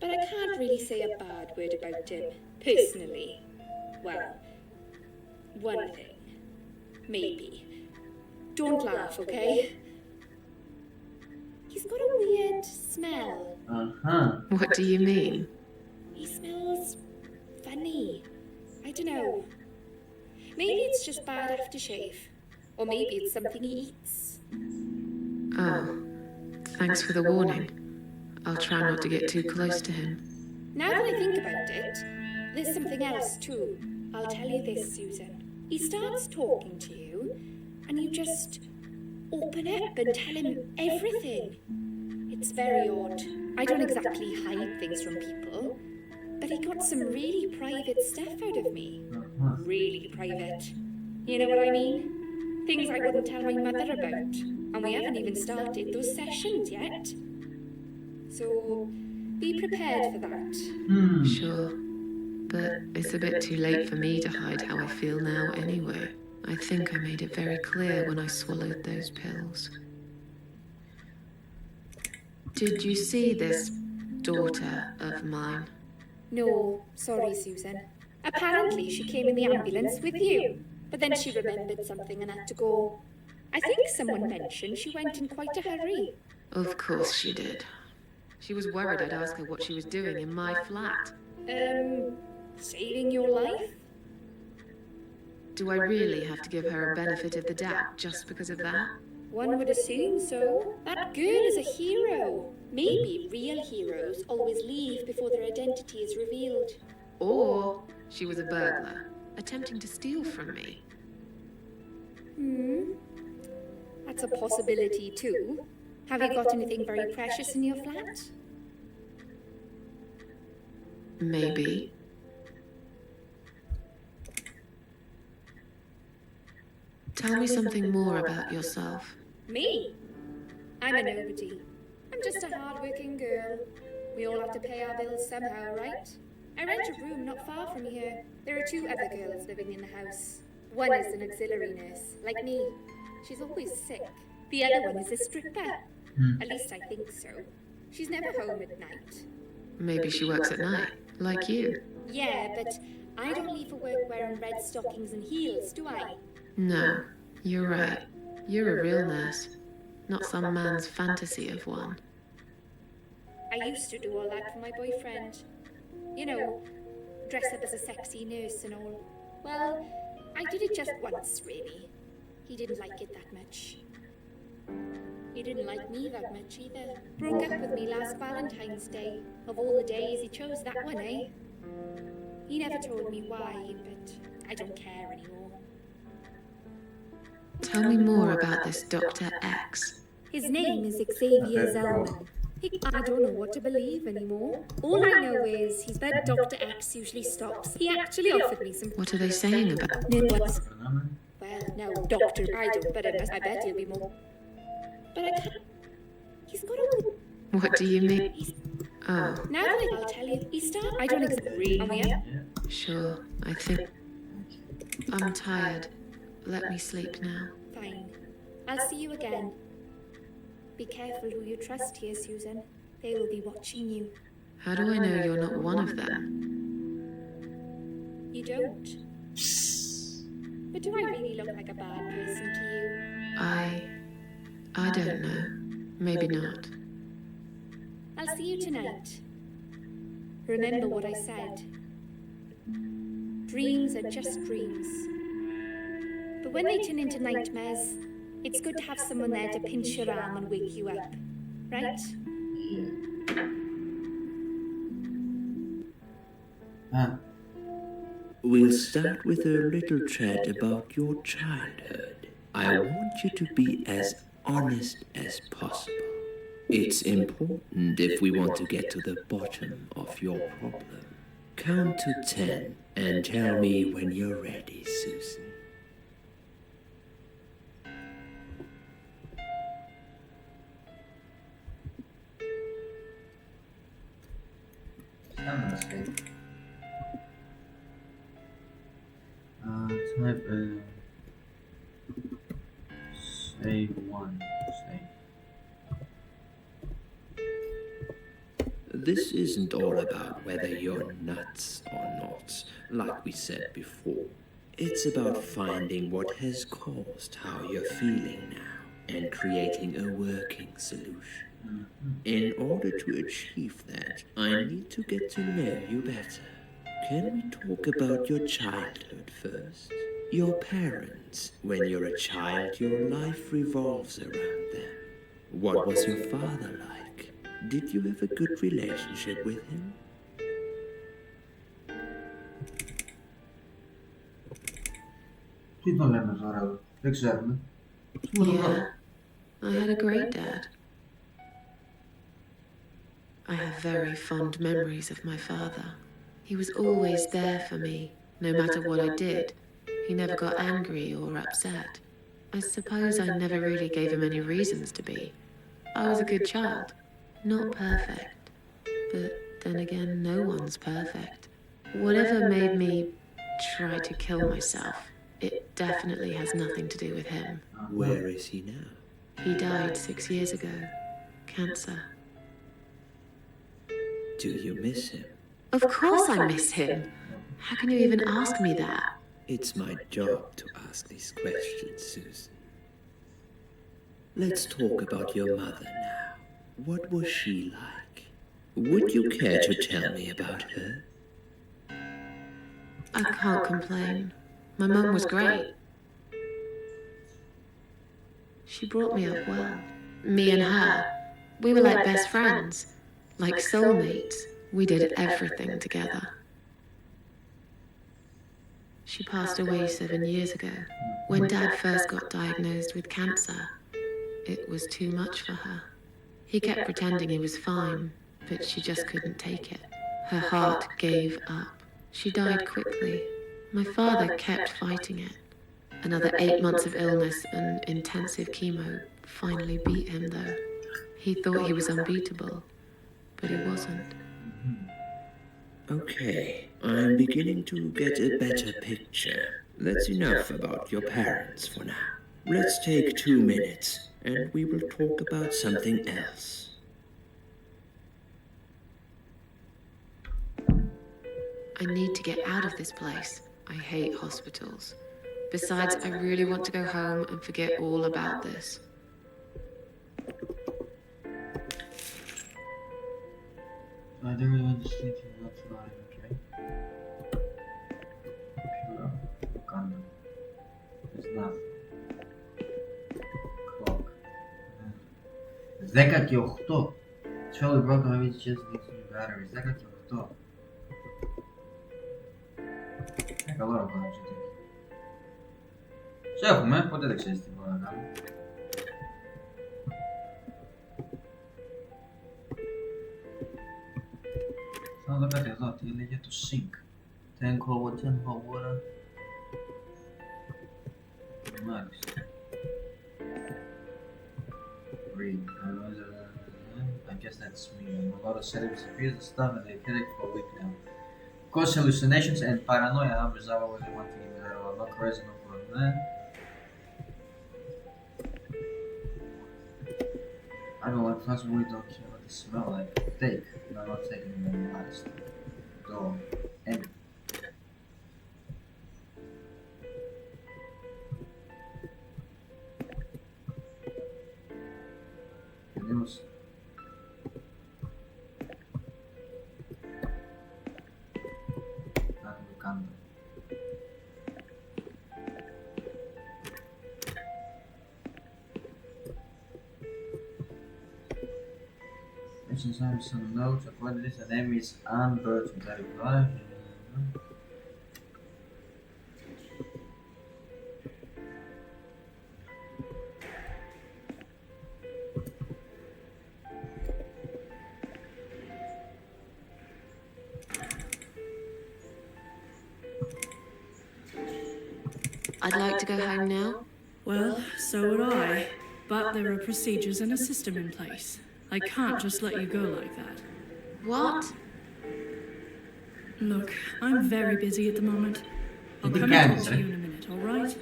But I can't really say a bad word about him, personally. Well, one thing. Maybe. Don't laugh, okay? He's got a weird smell. What do you mean? He smells funny. I don't know. Maybe it's just bad aftershave. Or maybe it's something he eats. Oh, thanks for the warning. I'll try not to get too close to him. Now that I think about it, there's something else too. I'll tell you this, Susan. He starts talking to you, and you just open up and tell him everything. It's very odd. I don't exactly hide things from people, but he got some really private stuff out of me. Really private. You know what I mean? Things I wouldn't tell my mother about. And we haven't even started those sessions yet. So, be prepared for that. Sure. But it's a bit too late for me to hide how I feel now anyway. I think I made it very clear when I swallowed those pills. Did you see this daughter of mine? No, sorry, Susan. Apparently she came in the ambulance with you, but then she remembered something and had to go. I think someone mentioned she went in quite a hurry. Of course she did. She was worried I'd ask her what she was doing in my flat. Saving your life? Do I really have to give her a benefit of the doubt just because of that? One would assume so. That girl is a hero. Maybe real heroes always leave before their identity is revealed. Or she was a burglar, attempting to steal from me. That's a possibility too. Have you got anything very precious in your flat? Maybe. Tell me something more about yourself. Me? I'm a nobody. I'm just a hard-working girl. We all have to pay our bills somehow, right? I rent a room not far from here. There are 2 other girls living in the house. One is an auxiliary nurse, like me. She's always sick. The other one is a stripper. At least I think so. She's never home at night. Maybe she works at night, like you. Yeah, but I don't leave for work wearing red stockings and heels, do I? No, you're right. You're a real nurse, not some man's fantasy of one. I used to do all that for my boyfriend. You know, dress up as a sexy nurse and all. Well, I did it just once, really. He didn't like it that much. He didn't like me that much either. Broke up with me last Valentine's Day. Of all the days, he chose that one, eh? He never told me why, but I don't care anymore. Tell me more about this Dr. X. His name is Xavier Zellman. I don't know what to believe anymore. All I know is he's where Dr. X usually stops. He actually offered me some... What are they saying about? No, what? Well, no, Doctor, I don't, but I bet he'll be more... But I can't... He's got a... What do you mean? Oh. Now that I'll tell you, he started... I don't agree. Are we up? Sure, I think... I'm tired. Let me sleep now. Fine. I'll see you again. Be careful who you trust here, Susan. They will be watching you. How do I know you're not one of them? You don't. But do I really look like a bad person to you? I don't know. Maybe not. I'll see you tonight. Remember what I said. Dreams are just dreams. But when they turn into nightmares, it's good to have someone there to pinch your arm and wake you up, right? We'll start with a little chat about your childhood. I want you to be as honest as possible. It's important if we want to get to the bottom of your problem. Count to 10 and tell me when you're ready, Susan. Okay. Type save one. Save. This isn't all about whether you're nuts or not, like we said before. It's about finding what has caused how you're feeling now and creating a working solution. In order to achieve that, I need to get to know you better. Can we talk about your childhood first? Your parents. When you're a child, your life revolves around them. What was your father like? Did you have a good relationship with him? Τι το λέμε τώρα, δεν ξέρουμε. Yeah, I had a great dad. I have very fond memories of my father. He was always there for me, no matter what I did. He never got angry or upset. I suppose I never really gave him any reasons to be. I was a good child, not perfect. But then again, no one's perfect. Whatever made me try to kill myself, it definitely has nothing to do with him. Where is he now? He died 6 years ago. Cancer. Do you miss him? Of course I miss him. How can you even ask me that? It's my job to ask these questions, Susan. Let's talk about your mother now. What was she like? Would you care to tell me about her? I can't complain. My mum was great. She brought me up well. Me and her, we were like best friends, like soulmates. We did everything together. She passed away 7 years ago. When Dad first got diagnosed with cancer, it was too much for her. He kept pretending he was fine, but she just couldn't take it. Her heart gave up. She died quickly. My father kept fighting it. Another 8 months of illness and intensive chemo finally beat him, though. He thought he was unbeatable, but he wasn't. Okay, I'm beginning to get a better picture. That's enough about your parents for now. Let's take 2 minutes, and we will talk about something else. I need to get out of this place. I hate hospitals. Besides, I really want to go home and forget all about this. I don't really want to sleep in that line, okay? Pure Wakanda. There's nothing. Clock. 10 και 8. Surely broken maybe it's just these new batteries. 10 και 8. Καλό να κάνω έτσι. Σε έχουμε, ποτέ δεν ξέρεις τι μπορώ να κάνω. Θα δω κάτι εδώ, τι έλεγε το sink. 10 cold water, 10 hot water. Μάλιστα. Read. I guess that's me. A lot of settings appears and stuff and they headache for a week now. Cause hallucinations and paranoia. I'm bizarre with one thing that I'm not crazy no problem. I don't like fast we don't care what they smell like. Take. No, not taking them last. Door. End. News. Some notes of what it is. The name is Amber to reply. I'd like to go home now. Well, so would I. But there are procedures and a system in place. I can't just let you go like that. What? Look, I'm very busy at the moment. I'll It come and depends, talk to eh? you in a minute, alright?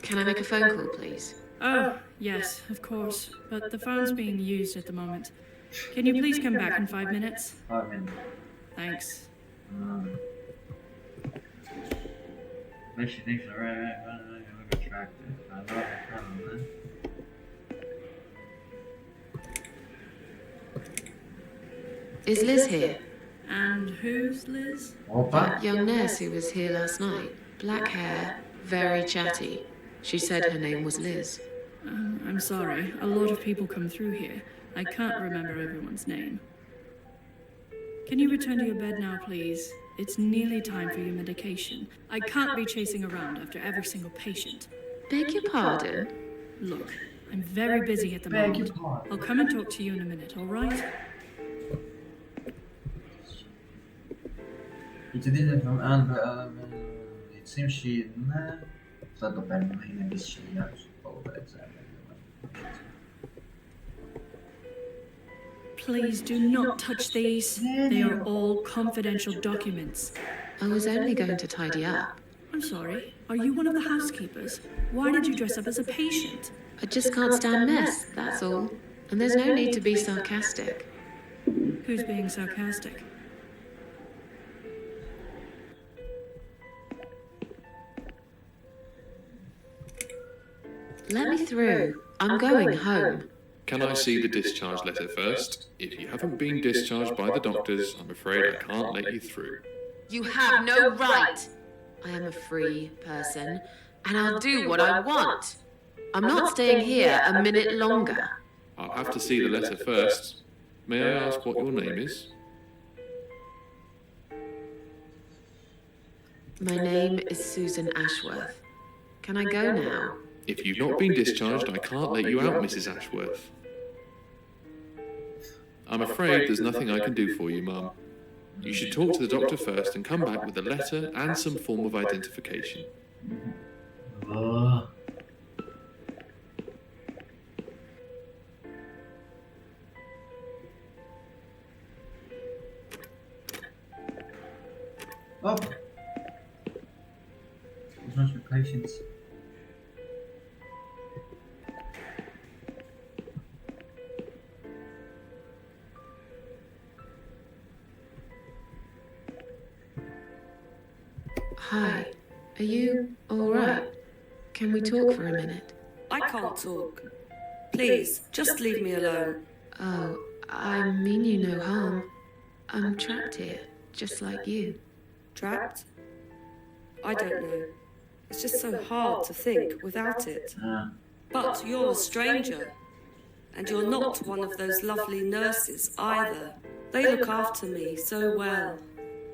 Can I make a phone call, please? Oh, yes, of course. But the phone's being used at the moment. Can you please come back in 5 minutes? 5 minutes. Thanks. Wish you things are right, look attractive. I love your problem, man. Is Liz here? And who's Liz? Opa? That young nurse who was here last night. Black hair, very chatty. She said her name was Liz. I'm sorry. A lot of people come through here. I can't remember everyone's name. Can you return to your bed now, please? It's nearly time for your medication. I can't be chasing around after every single patient. Beg your pardon? Look, I'm very busy at the Beg your moment. pardon. I'll come and talk to you in a minute, alright? It didn't from Anne, it seems she... Stato per me di scia, per esempio. Please do not touch these. They are all confidential documents. I was only going to tidy up. I'm sorry. Are you one of the housekeepers? Why did you dress up as a patient? I just can't stand mess, that's all. And there's no need to be sarcastic. Who's being sarcastic? Let me through. I'm going home. Can I see the discharge letter first? If you haven't been discharged by the doctors, I'm afraid I can't let you through. You have no right. I am a free person, and I'll do what I want. I'm not staying here a minute longer. I'll have to see the letter first. May I ask what your name is? My name is Susan Ashworth. Can I go now? If you've not been discharged, I can't let you out, Mrs. Ashworth. I'm afraid there's nothing I can do for you, Mum. You should talk to the doctor first and come back with a letter and some form of identification. Oh. There's much for patience. Hi. Are you alright? Can we talk for a minute? I can't talk. Please, just leave me alone. Oh, I mean you no harm. I'm trapped here, just like you. Trapped? I don't know. It's just so hard to think without it. But you're a stranger. And you're not one of those lovely nurses either. They look after me so well.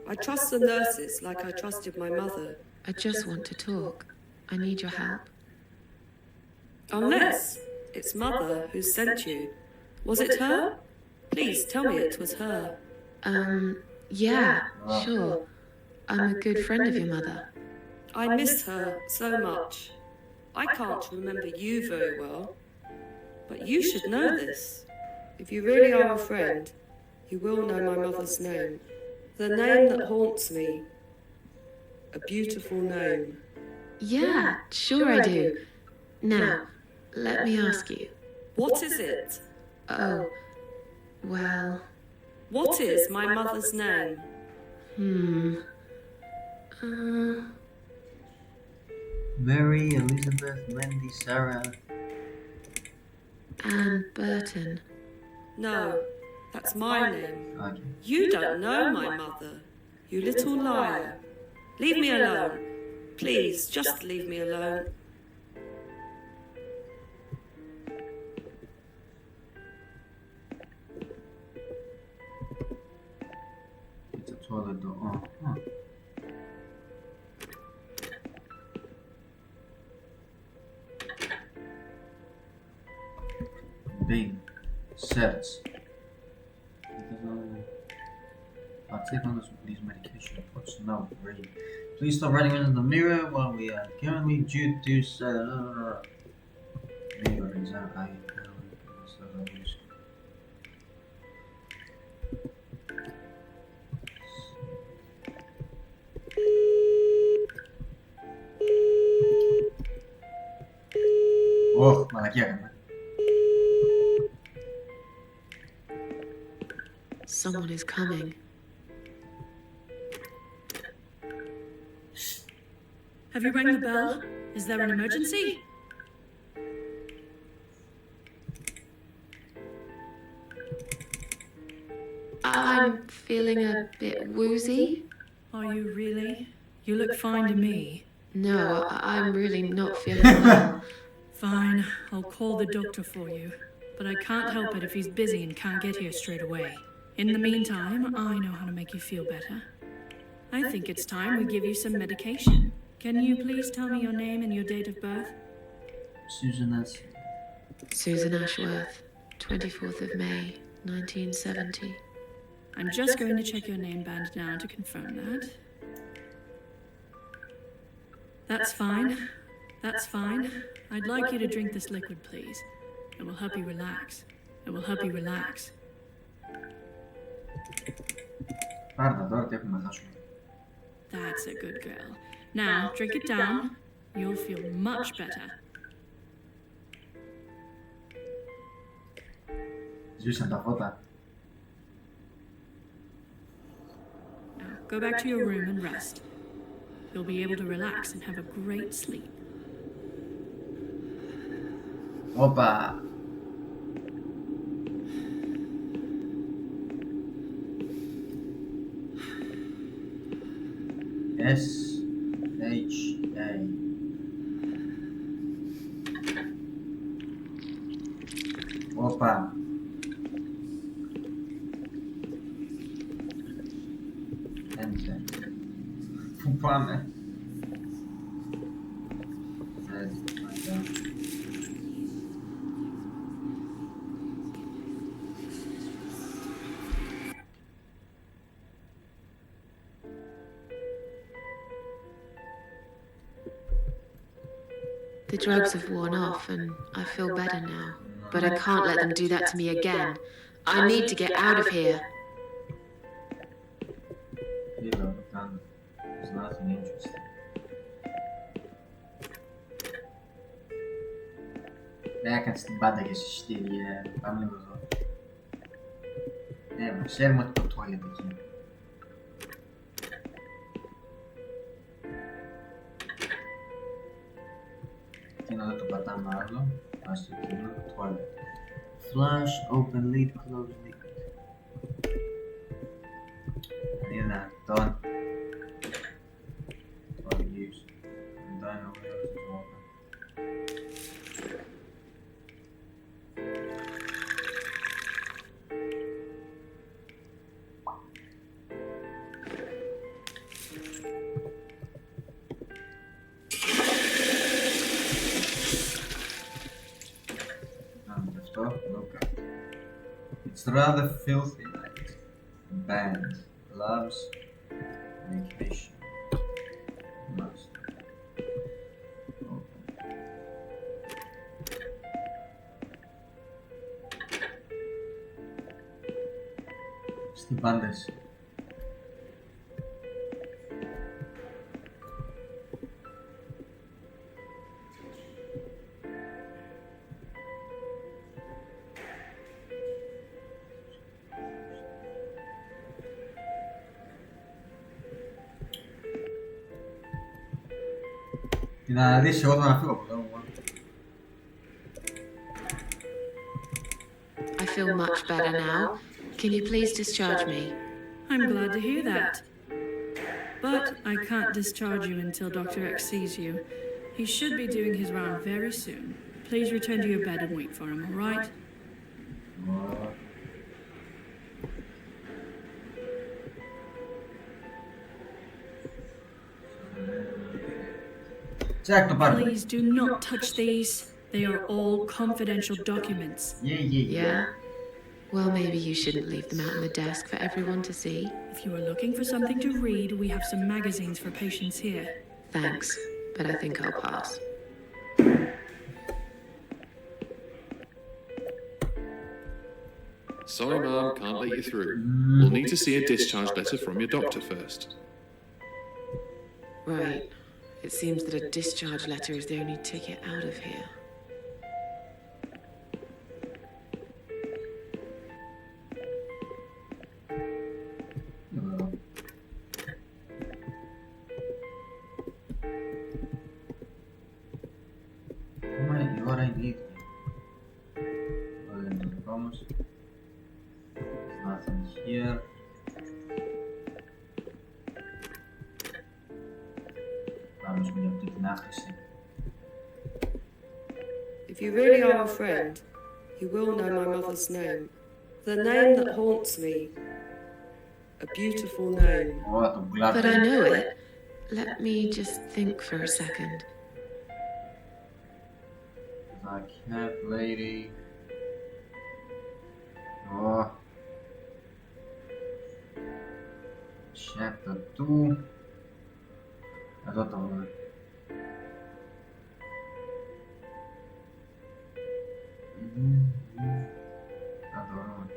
I trust the nurses like I trusted my mother. I just want to talk. I need your help. Unless it's Mother who sent you. Was it her? Please tell me it was her. Yeah, sure. I'm a good friend of your mother. I miss her so much. I can't remember you very well. But you should know this. If you really are a friend, you will know my mother's name. The name that haunts me. A beautiful name. Yeah, sure I do. Now, let me ask you. What is it? Oh, well... What is my mother's name? Mary, Elizabeth, Wendy, Sarah. Anne Burton. No, that's my name. Okay. You don't know my mother. You little liar. Leave me alone. Please, just leave me alone. It's a toilet door. Oh, huh. Bing. Search. I'll take on these medication reports now. Ready. Please stop writing in the mirror while we are currently due to mirror exam. μαλακία έκανα. Someone is coming. Have you rang the bell? Is there an emergency? I'm feeling a bit woozy. Are you really? You look fine to me. No, I'm really not feeling well. Fine, I'll call the doctor for you. But I can't help it if he's busy and can't get here straight away. In the meantime, I know how to make you feel better. I think it's time we give you some medication. Can you please tell me your name and your date of birth? Susan Ashworth, 24th of May, 1970. I'm just going to check your name band now to confirm that. That's fine. That's fine. I'd like you to drink this liquid, please. It will help you relax. It will help you relax. Πάρτα τώρα τι έχουμε να χάσουμε. That's a good girl. Now, drink it down. You'll feel much better. Σβήσαν τα φώτα. Now, go back to your room and rest. You'll be able to relax and have a great sleep. Όπα. S-H-A. Όπα. Enter. Πού πάμε? The drugs have worn off and I feel better now. But I can't let them do that to me again. I need to get out of here. There's nothing interesting. Δεν έκανες την πάντα για συστήρια. Πάμε λίγο εδώ. Ναι, ξέρουμε ότι το toilet εκεί. Και να δεν το πατάμε άλλο. Ας το εκείνο, toilet. Flush, open lid, close lid. Δυνατόν. Το use. Δεν είναι ωραίος το open. It's rather filthy, like band, gloves, medication, must. Στην πάντες. Να δεις εγώ να φύγω από εδώ. I feel much better now. Can you please discharge me? I'm glad to hear that. But I can't discharge you until Dr. X sees you. He should be doing his round very soon. Please return to your bed and wait for him, all right? Please do not touch these. They are all confidential documents. Yeah? Well, maybe you shouldn't leave them out on the desk for everyone to see. If you are looking for something to read, we have some magazines for patients here. Thanks, but I think I'll pass. Sorry, Mum, can't let you through. We'll need to see a discharge letter from your doctor first. Right. It seems that a discharge letter is the only ticket out of here. την άχρηση. If you really are a friend, you will know my mother's name. The name that haunts me. A beautiful name. Ω, τον κλάπη. But I know it. Let me just think for a second. The cat lady. Ω. Chapter 2. Εδώ το βρούμε. Θα το βρούμε.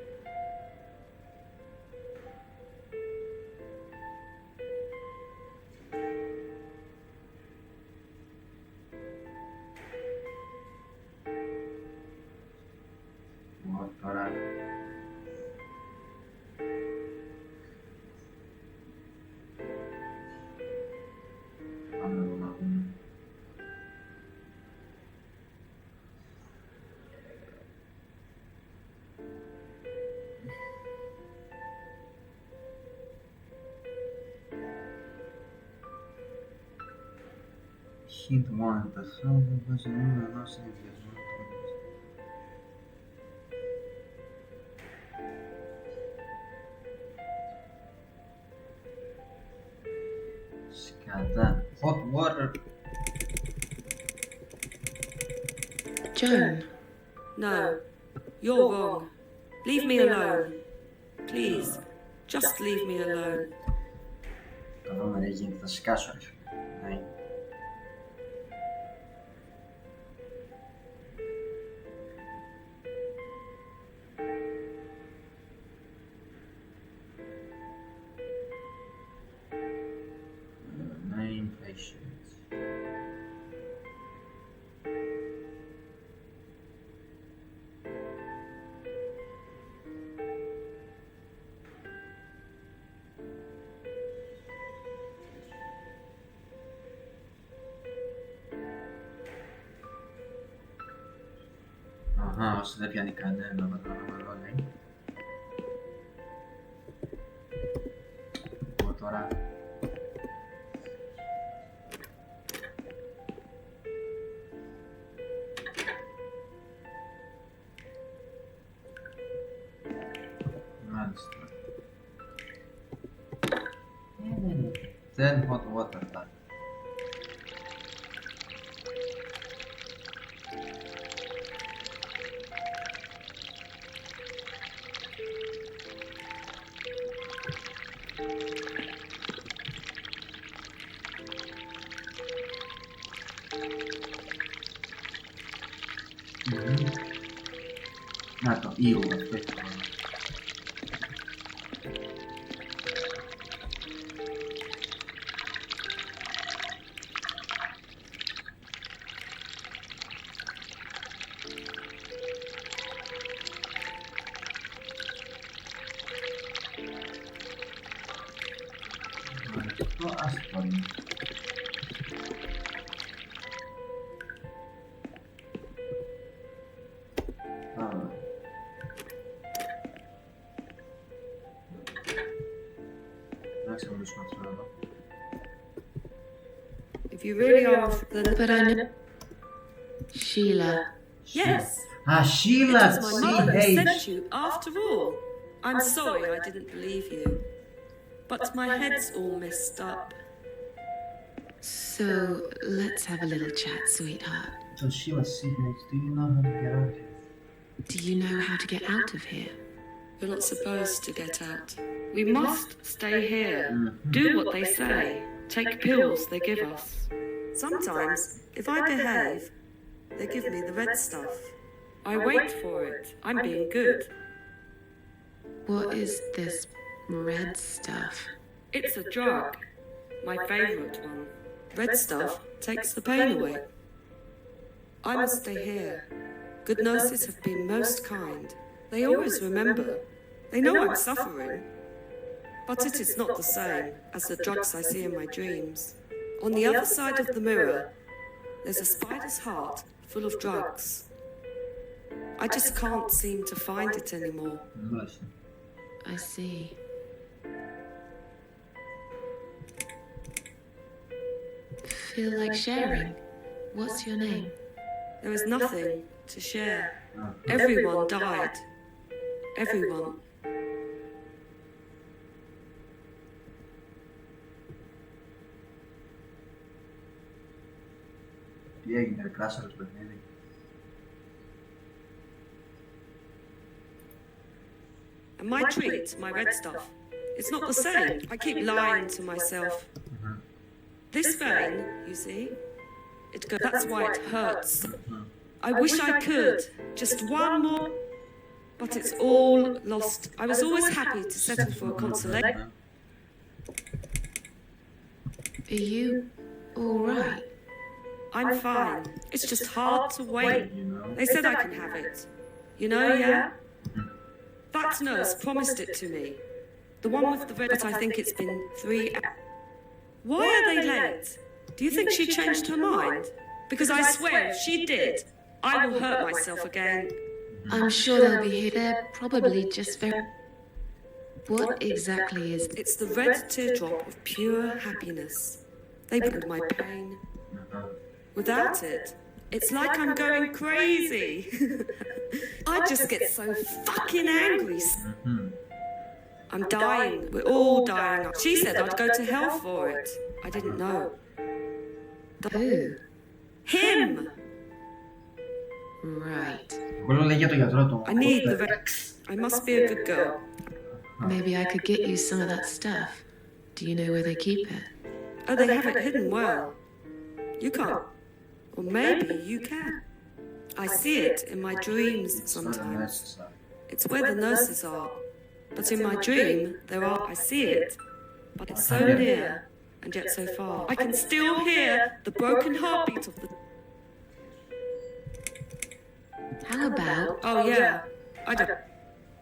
Τώρα. Πάμε εδώ να δούμε. Hint 1. Τα σώματα βάζει νούμερο ενός συνδυασμού. Σκατά. Hot water. Joan. No, you're wrong. Leave me alone. Please, just leave me alone. Το δούμε δεν γίνεται, θα σκάσω ρε φίλε. Ναι. Name patients. Αχα, όσο δεν πιάνει κανένα με το όνομα λέει. Εγώ τώρα. Μάλιστα. Then hot water time. Να το ήου αυτό έχει το όνομα. Αυτό άστο είναι. If you really are, then But I know. Sheila. yes. Ah, Sheila, It was my mother who CH. sent you after all. I'm sorry I didn't believe you. But my head's all messed up. So let's have a little chat, sweetheart. So Sheila, CH, do you know how to get out here? Do you know how to get out of here? You're not supposed to get out. We must stay here. Do what they say. Take pills they give us. Sometimes, if I behave, they give me the red stuff. I wait for it. I'm being good. What is this red stuff? It's a drug. My favorite one. Red stuff takes the pain away. I must stay here. Good nurses have been most kind. They always remember. They know I'm suffering. But it is not the same as the drugs I see in my dreams. On the other side of the mirror, there's a spider's heart full of drugs. I just can't seem to find it anymore. I see. feel like sharing. What's your name? There was nothing to share. Everyone died. Everyone. Τι έγινε, ρε κράσαρος παιχνίδι. And my treat, my red stuff, it's not the same. I keep lying to myself. This vein, you see, that's why it hurts. I wish I could, just one more, but it's all lost. I was always happy to settle for a consolation. Are you all right? I'm fine. It's just hard to wait. They said I can have it. You know, yeah? That nurse promised it to me. The one with the red, I think it's been 3 hours. Why are they late? Do you think she changed her mind? Because I swear if she did, I will hurt myself again. I'm sure they'll be here. They're probably just very... What exactly is... It's the red teardrop of pure happiness. They bring my pain. Without it, it's like I'm going crazy. I just get so fucking angry. I'm dying. We're all dying. She said I'd go to hell for it. I didn't know. Who? Him! Right. I need the Rex. I must be a good girl. Maybe I could get you some of that stuff. Do you know where they keep it? Oh, they have it hidden well. You can't. Or maybe you can. I see it in my dreams sometimes. It's where the nurses are. But in my dream, I see it. But it's so near and yet so far. I can still hear the broken heartbeat of the... How about... Oh, yeah. I don't...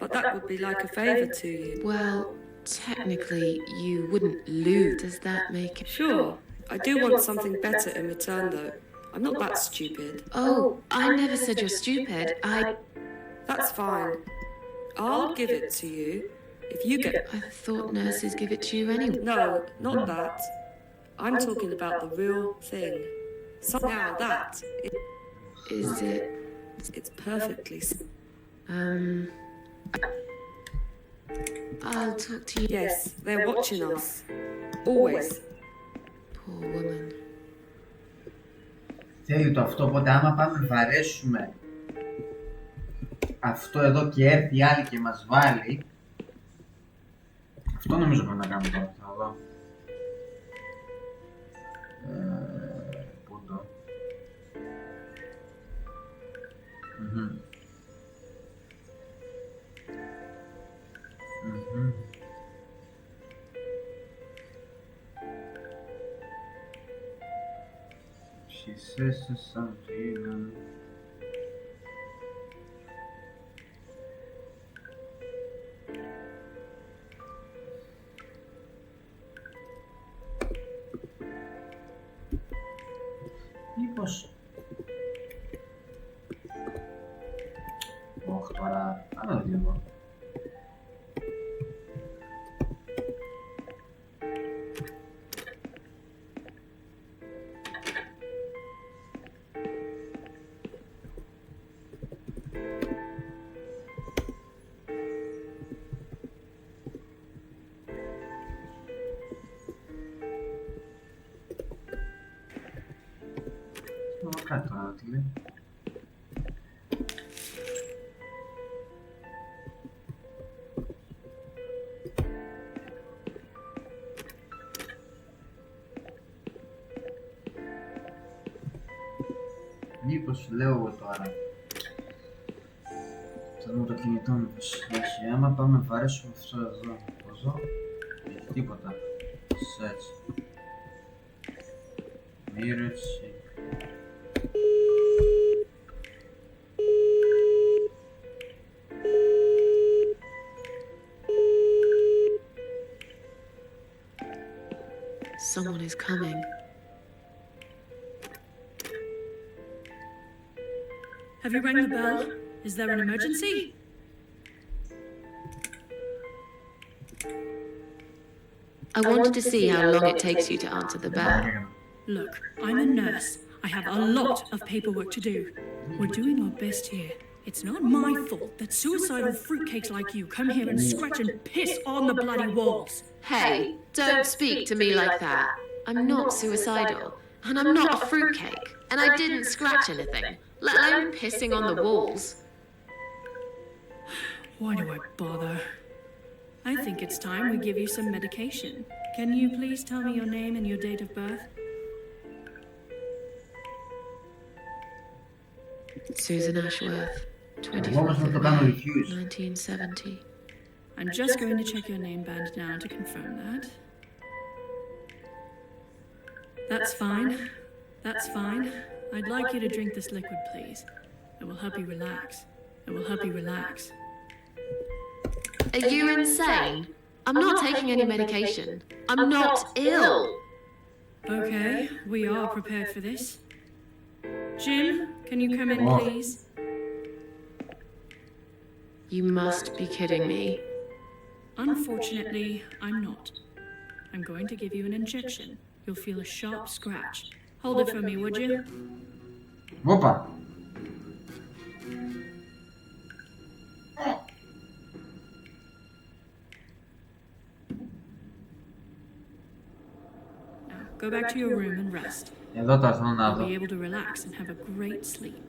But that would be like a favour to you. Well, technically, you wouldn't lose. Does that make it... Sure. I do want something better in return, though. I'm not that stupid. Oh, I never said you're stupid. That's fine. I'll give it to you if you get... I thought nurses give it to you anyway. No, not that. I'm talking about the real thing. Somehow that... Is it... It's perfectly... I'll talk to you. Yes, they're watching us. Always. Poor woman. Θέλει το αυτό, οπότε άμα πάμε βαρέσουμε αυτό εδώ και έρθει η άλλη και μας βάλει, αυτό νομίζω πρέπει να κάνουμε τώρα, θα δω. Πού το? She says something. Μήπως... Όχι τώρα, άλλο λίγο. Κάτι τώρα, τι λέει. Μήπως λέω εγώ τώρα. Θα δούμε το κινητό μου πως έχει. Άμα πάμε βαρέσουμε αυτό εδώ. Εδώ. Έχει τίποτα. Search. Mirror sync. Someone is coming. Have you rang the bell? Is there an emergency? I wanted to see how long it takes you to answer the bell. Look, I'm a nurse. I have a lot of paperwork to do. We're doing our best here. It's not my fault that suicidal fruitcakes like you come here and scratch and piss on the bloody walls. Hey, don't speak to me like that. I'm not suicidal, and I'm not a fruitcake, and I didn't scratch anything, let alone pissing on the walls. Why do I bother? I think it's time we give you some medication. Can you please tell me your name and your date of birth? Susan Ashworth, Εγώ όμως να το κάνω 24th refuse. 1970. I'm just going to check your name band now to confirm that. That's fine. That's fine. I'd like you to drink this liquid, please. It will help you relax. It will help you relax. Are you insane? I'm not taking any medication. I'm not ill. Okay, we are prepared for this. Jim, can you come in, Oh. please? You must be kidding me. Unfortunately, I'm not. I'm going to give you an injection. You'll feel a sharp scratch. Hold it for me, would you? Όπα. Now, go back to your room and rest. Εδώ θα έρθω να You'll δω. be able to relax and have a great sleep.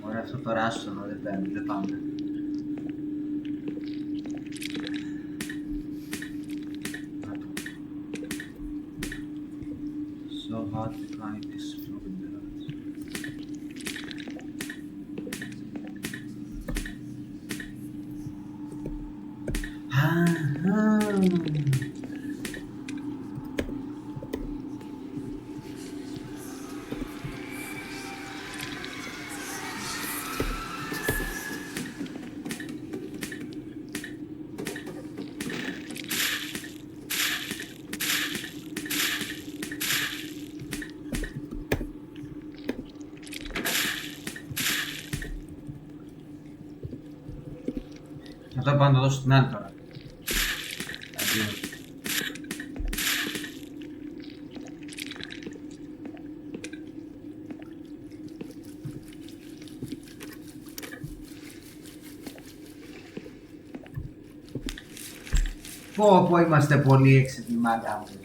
Ωραία, αυτό το ράσονο δεν παίρνει, δεν πάμε. So hard to climb this fluid drugs. Αυτό πάω να το δώσω στην άλλη τώρα. Αντίο. Πω είμαστε πολύ έξυπνοι, μάγκα μου.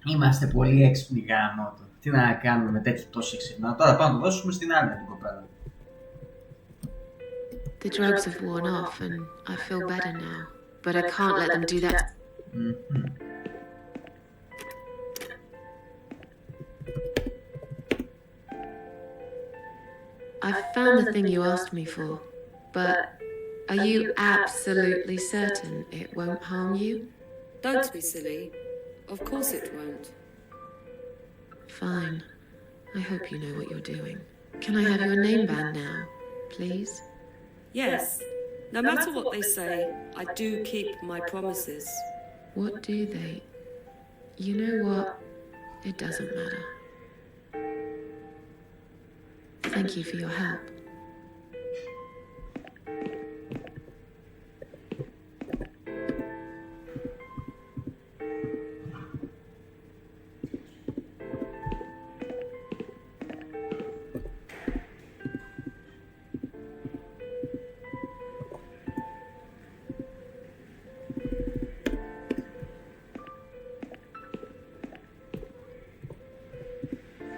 Είμαστε πολύ έξυπνοι, γάμο το. Τι να κάνουμε με τέτοιο τόσο έξυπνα. Τώρα πάμε να το δώσουμε στην άλλη την κοπέλα. The drugs have worn off and I feel better now, but I can't let them do that. I've found the thing you asked me for, but are you absolutely certain it won't harm you? Don't be silly. Of course it won't. Fine. I hope you know what you're doing. Can I have your name band now, please? Yes. No matter what they say, I do keep my promises. What do they? You know what? It doesn't matter. Thank you for your help.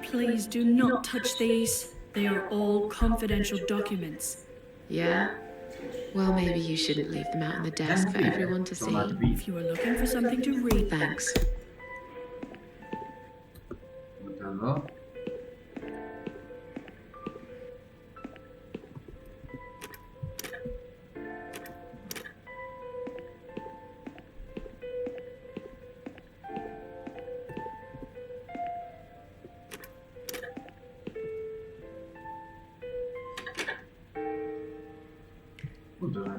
Please do not touch these. They are all confidential documents. Yeah? Well, maybe you shouldn't leave them out on the desk for everyone to see. If you are looking for something to read, Thanks. Ούτε εδώ. Ούτε εδώ.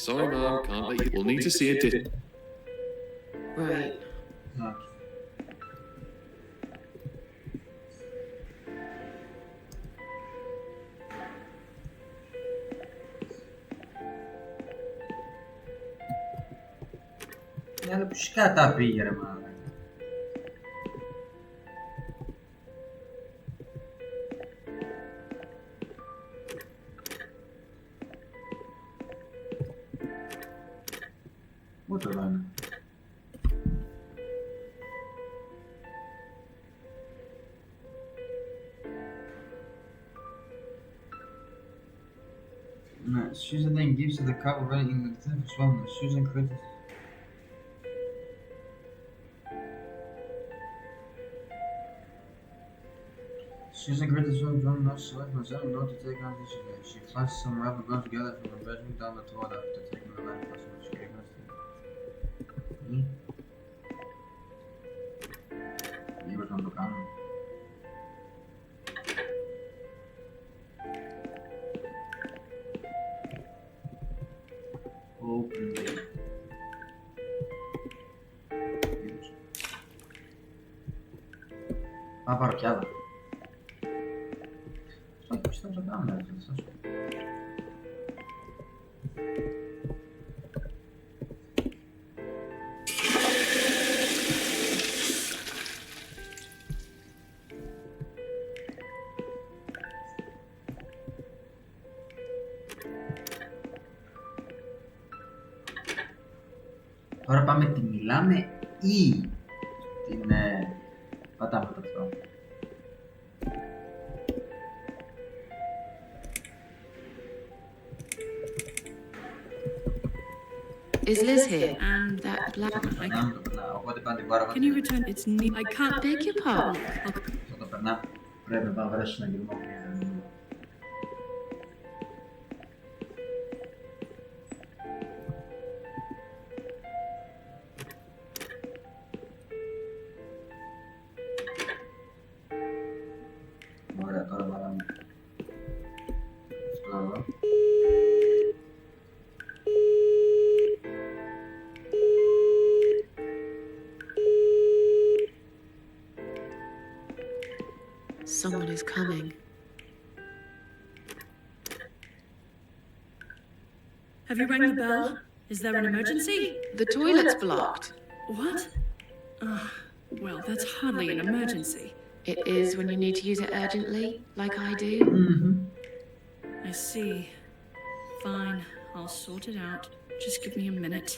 Sorry, Mom, can't let you. We'll need to see a Right. Okay. Ναι, πώς κατά πήγε ρε μάλλον. Πού το λένε. Ναι, Susan then gives her the cup of running in the thing for swallowing. Susan credits. Susan credits one John not select myself not to take on this again. She flashes some rubber guns together from the bedroom down the toilet after taking the life of what she gave us. Μήπως να το κάνουμε. Open it. Πάμε πάρω κι άλλα. Όχι, πώς θα το κάνουμε, Τώρα πάμε τη μιλάμε ή την πατάμε το αυτό. Is Liz here? And that black... Οπότε πάνε την πάρω. Can you return? It's neat. I can't Beg your pardon. Θα το περνάμε. Πρέπει να πάμε βρέσουμε ένα γυρμό. Ωραία, τώρα βάλαμε αυτό εδώ. Someone is coming. Have you rang the bell? Is there an emergency? The toilet's blocked. What? Well, that's hardly an emergency. It is when you need to use it urgently, like I do. I see. Fine, I'll sort it out. Just give me a minute.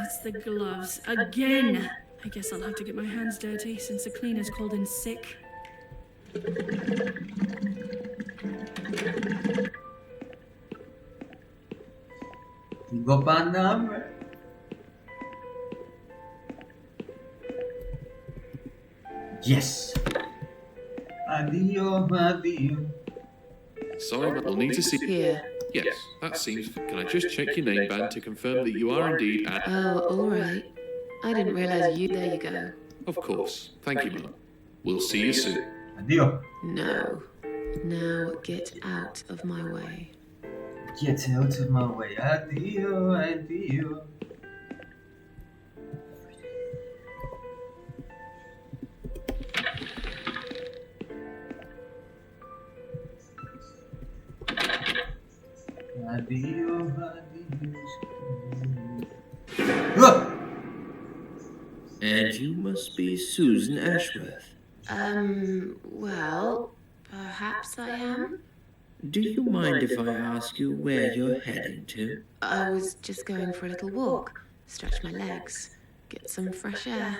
It's the gloves. Again! I guess I'll have to get my hands dirty since the cleaner's called in sick. Την κοπανάμε. Yes. Addio, addio. Sorry, but we'll need to see. Here. Yes, that seems. Can I just check your name band to confirm that you are indeed at. Oh, all right. I didn't realize you. There you go. Of course. Thank you, Mum. We'll see you soon. Addio. No. Now get out of my way. Get out of my way. Addio, addio. Addio, addio. And you must be Susan Ashworth. Well, perhaps I am. Do you mind if I ask you where you're heading to? I was just going for a little walk, stretch my legs, get some fresh air.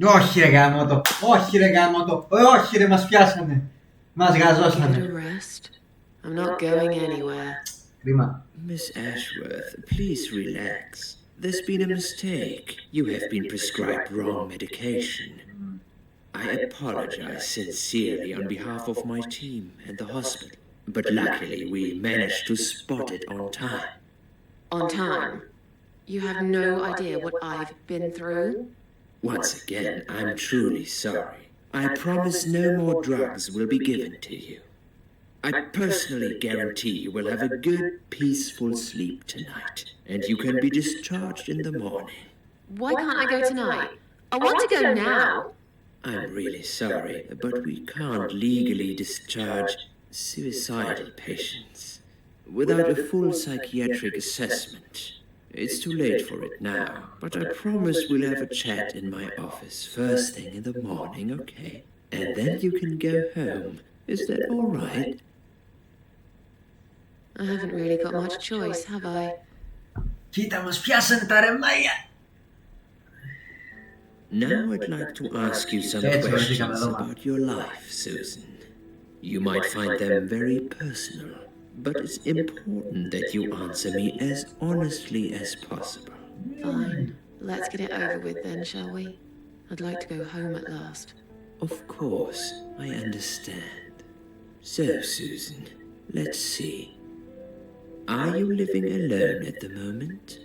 Όχι ρε γάμοτο, όχι ρε γάμοτο, όχι ρε μας πιάσανε. Μας Give it γαζώσανε. a rest. I'm not going anywhere. Κρίμα. Miss Ashworth, please relax. There's been a mistake. You have been prescribed wrong medication. I apologize sincerely on behalf of my team and the hospital, but luckily we managed to spot it on time. On time? You have no idea what I've been through? Once again, I'm truly sorry. I promise no more drugs will be given to you. I personally guarantee you will have a good, peaceful sleep tonight, and you can be discharged in the morning. Why can't I go tonight? I want to go now. I'm really sorry, but we can't legally discharge suicidal patients without a full psychiatric assessment. It's too late for it now, but I promise we'll have a chat in my office first thing in the morning, okay? And then you can go home. Is that all right? I haven't really got much choice, have I? Κοίτα, μας πιάσανε τα ρεμάλια. Now I'd like to ask you some questions about your life, Susan. You might find them very personal, but it's important that you answer me as honestly as possible. Fine. Let's get it over with then, shall we? I'd like to go home at last. Of course, I understand. So, Susan, let's see. Are you living alone at the moment?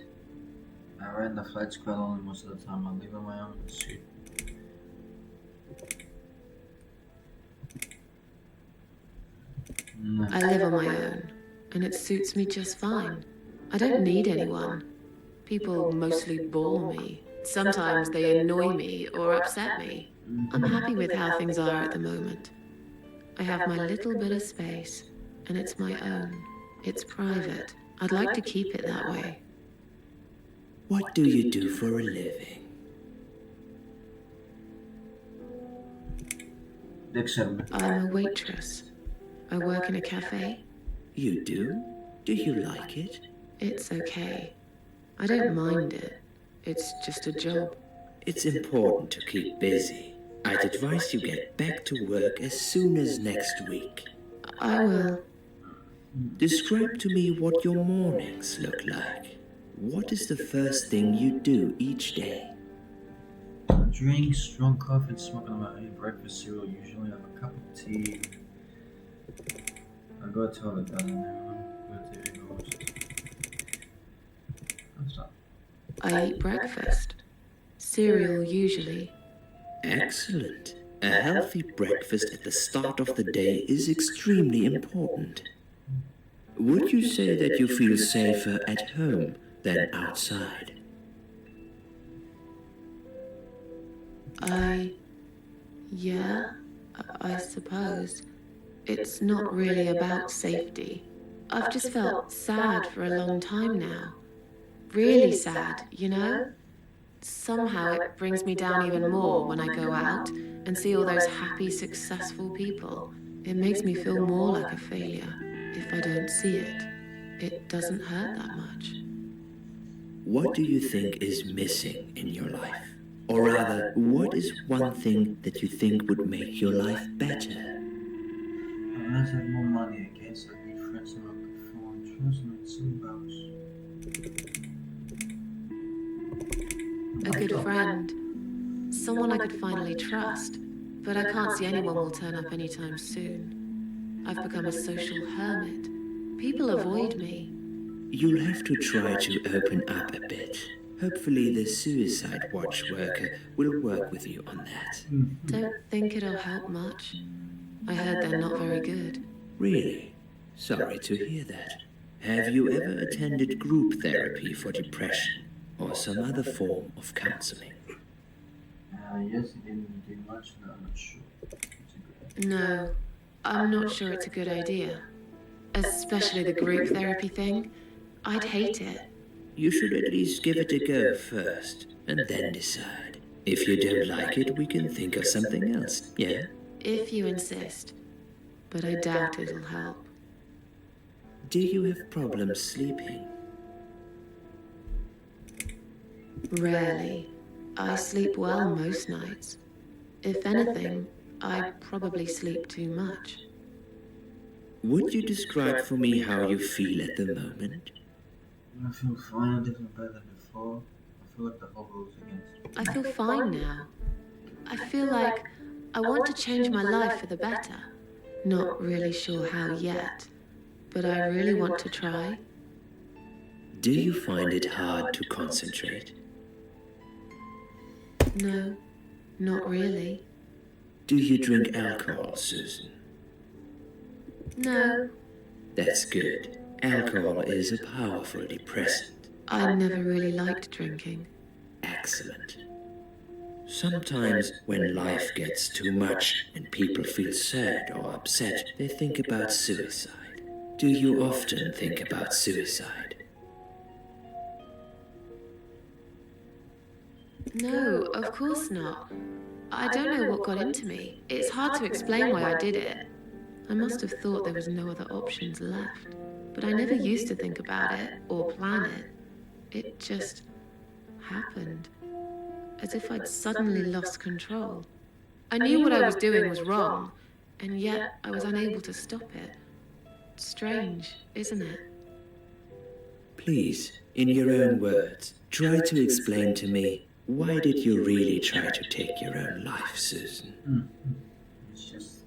I rent the flights quite only most of the time. I live on my own. No. I live on my own, and it suits me just fine. I don't need anyone. People mostly bore me. Sometimes they annoy me or upset me. I'm happy with how things are at the moment. I have my little bit of space, and it's my own. It's private. I'd like to keep it that way. What do you do for a living? I'm a waitress. I work in a cafe. You do? Do you like it? It's okay. I don't mind it. It's just a job. It's important to keep busy. I'd advise you get back to work as soon as next week. I will. Describe to me what your mornings look like. What is the first thing you do each day? Drink strong coffee and smoke on my breakfast cereal. Usually have a cup of tea. I go to toilet down there. I eat breakfast. Cereal usually. Excellent. A healthy breakfast at the start of the day is extremely important. Would you say that you feel safer at home than outside? Yeah, I suppose. It's not really about safety. I've just felt sad for a long time now. Really sad, you know? Somehow it brings me down even more when I go out and see all those happy, successful people. It makes me feel more like a failure. If I don't see it, it doesn't hurt that much. What do you think is missing in your life? Or rather, what is one thing that you think would make your life better? Unless I have more money, I guess I'd be friends and look for trust and some bounce. A good friend. Someone I could finally trust. But I can't see anyone will turn up anytime soon. I've become a social hermit. People avoid me. You'll have to try to open up a bit. Hopefully the suicide watch worker will work with you on that. Don't think it'll help much. I heard they're not very good. Really? Sorry to hear that. Have you ever attended group therapy for depression or some other form of counseling? Yes, it didn't do much, but I'm not sure. No, I'm not sure it's a good idea. Especially the group therapy thing. I'd hate it. You should at least give it a go first, and then decide. If you don't like it, we can think of something else, yeah? If you insist. But I doubt it'll help. Do you have problems sleeping? Rarely. I sleep well most nights. If anything, I probably sleep too much. Would you describe for me how you feel at the moment? I feel fine, different better than before. I feel like the whole world's against me. I feel fine now. I feel like I want to change my life for the better. Not really sure how yet, but I really want to try. Do you find it hard to concentrate? No, not really. Do you drink alcohol, Susan? No. That's good. Alcohol is a powerful depressant. I never really liked drinking. Excellent. Sometimes when life gets too much and people feel sad or upset, they think about suicide. Do you often think about suicide? No, of course not. I don't know what got into me. It's hard to explain why I did it. I must have thought there was no other options left. But I never used to think about it or plan it. It just happened. As if I'd suddenly lost control. I knew what I was doing was wrong, and yet I was unable to stop it. Strange, isn't it? Please, in your own words, try to explain to me, why did you really try to take your own life, Susan? It's just...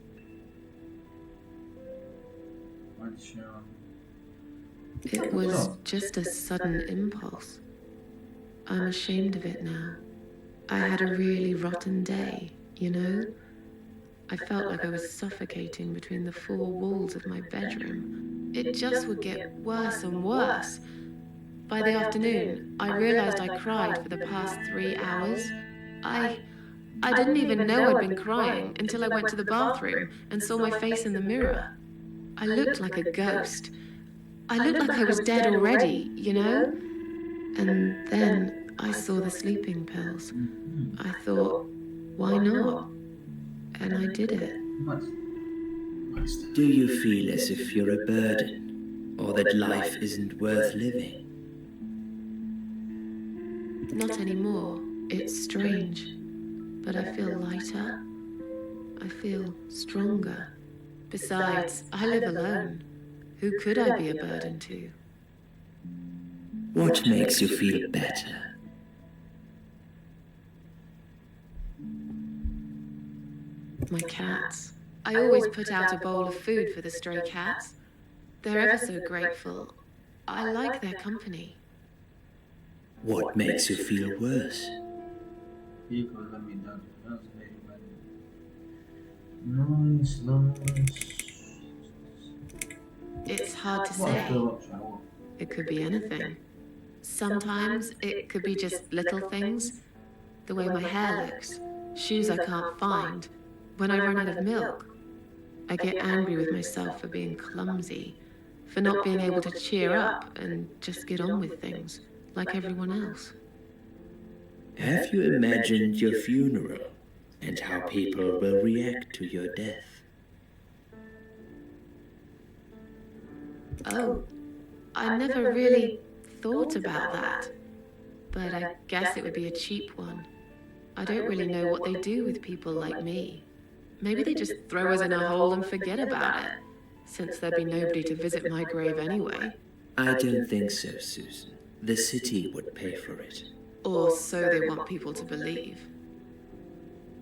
What's your... It was just a sudden impulse. I'm ashamed of it now. I had a really rotten day, you know? I felt like I was suffocating between the four walls of my bedroom. It just would get worse and worse. By the afternoon, I realized I cried for the past 3 hours. I didn't even know I'd been crying until I went to the bathroom and saw my face in the mirror. I looked like a ghost. I looked like I was dead already, you know? And then I saw the sleeping pills. I thought, why not? And I did it. Do you feel as if you're a burden, or that life isn't worth living? Not anymore. It's strange. But I feel lighter. I feel stronger. Besides, I live alone. Who could I be a burden to? What makes you feel better? My cats. I always put out a bowl of food for the stray cats. They're ever so grateful. I like their company. What makes you feel worse? People let me down. That's very bad. Noise. It's hard to say. It could be anything. Sometimes it could be just little things. The way my hair looks, shoes I can't find, when I run out of milk. I get angry with myself for being clumsy, for not being able to cheer up and just get on with things, like everyone else. Have you imagined your funeral and how people will react to your death? Oh, I never really thought about that. But I guess it would be a cheap one. I don't really know what they do with people like me. Maybe they just throw us in a hole and forget about it, since there'd be nobody to visit my grave anyway. I don't think so, Susan. The city would pay for it. Or so they want people to believe.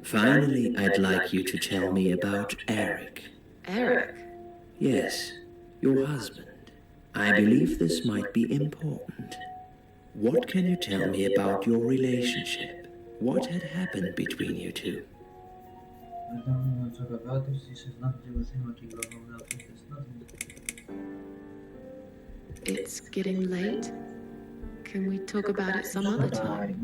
Finally, I'd like you to tell me about Eric. Eric? Yes, your husband. I believe this might be important. What can you tell me about your relationship? What had happened between you two? I don't want to talk about this. This has nothing to do with him. I keep going without this. There's nothing. It's getting late. Can we talk about it some other time?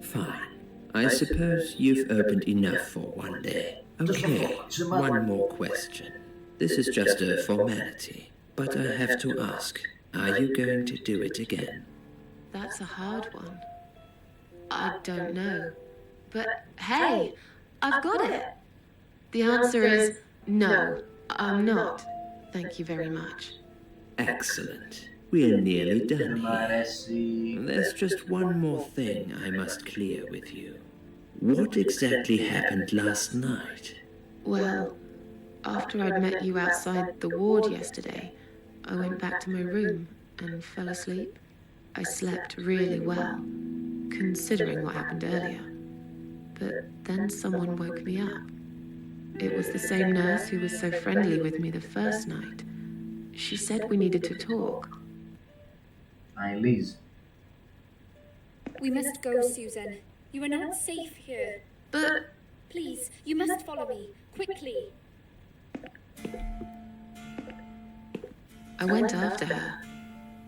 Fine. I suppose you've opened enough for one day. Okay, one more question. This is just a formality, but I have to ask, are you going to do it again? That's a hard one. I don't know. But hey, I've got it. The answer is no, I'm not. Thank you very much. Excellent. We're nearly done here. There's just one more thing I must clear with you. What exactly happened last night? Well, after I'd met you outside the ward yesterday, I went back to my room and fell asleep. I slept really well, considering what happened earlier. But then someone woke me up. It was the same nurse who was so friendly with me the first night. She said we needed to talk. Hi, Liz. We must go, Susan. You are not safe here. But... Please, you must follow me. Quickly. I went after her.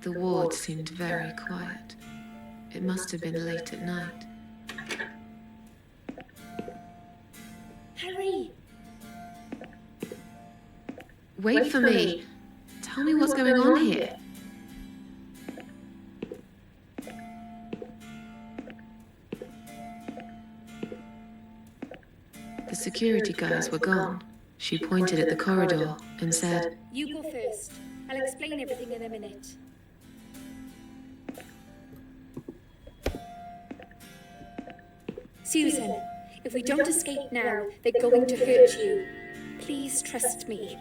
The ward seemed very quiet. It must have been late at night. Hurry! Wait for me. Tell me what's going on here. The security guys were gone. She pointed at the corridor and said, You go first. I'll explain everything in a minute. Susan, if we don't escape now, they're going to hurt you. Please trust me.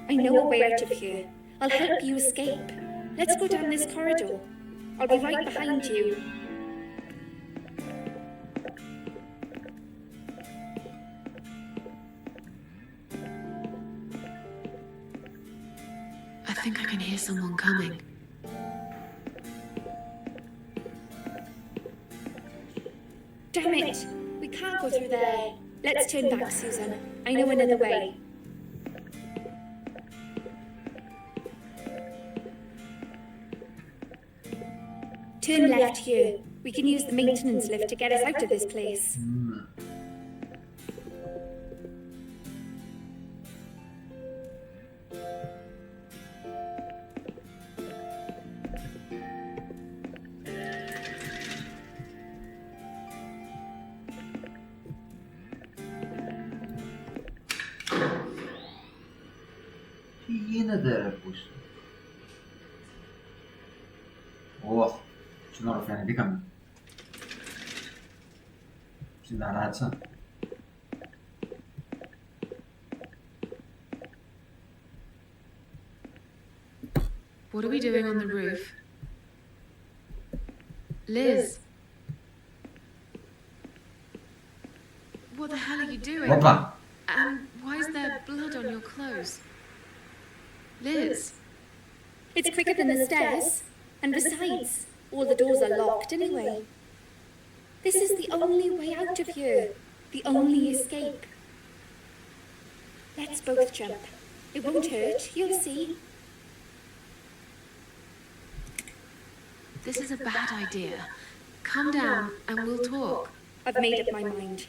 I know a way out of here. I'll help you escape. Let's go down this corridor. I'll be right behind you. I think I can hear someone coming. Damn it! We can't go through there. Let's turn back, Susan. I know another way. Turn left here. We can use the maintenance lift to get us out of this place. Τι γίνεται ρε πούστη. Ωχ, στην ώρα φαινηθήκαμε. Στην ταράτσα. What are we doing on the roof? Liz! What the hell are you doing? Όπα! And why is there blood on your clothes? Liz! It's quicker than the stairs. And besides, all the doors are locked anyway. This is the only way out of here. The only escape. Let's both jump. It won't hurt, you'll see. This is a bad idea. Calm down and we'll talk. I've made up my mind.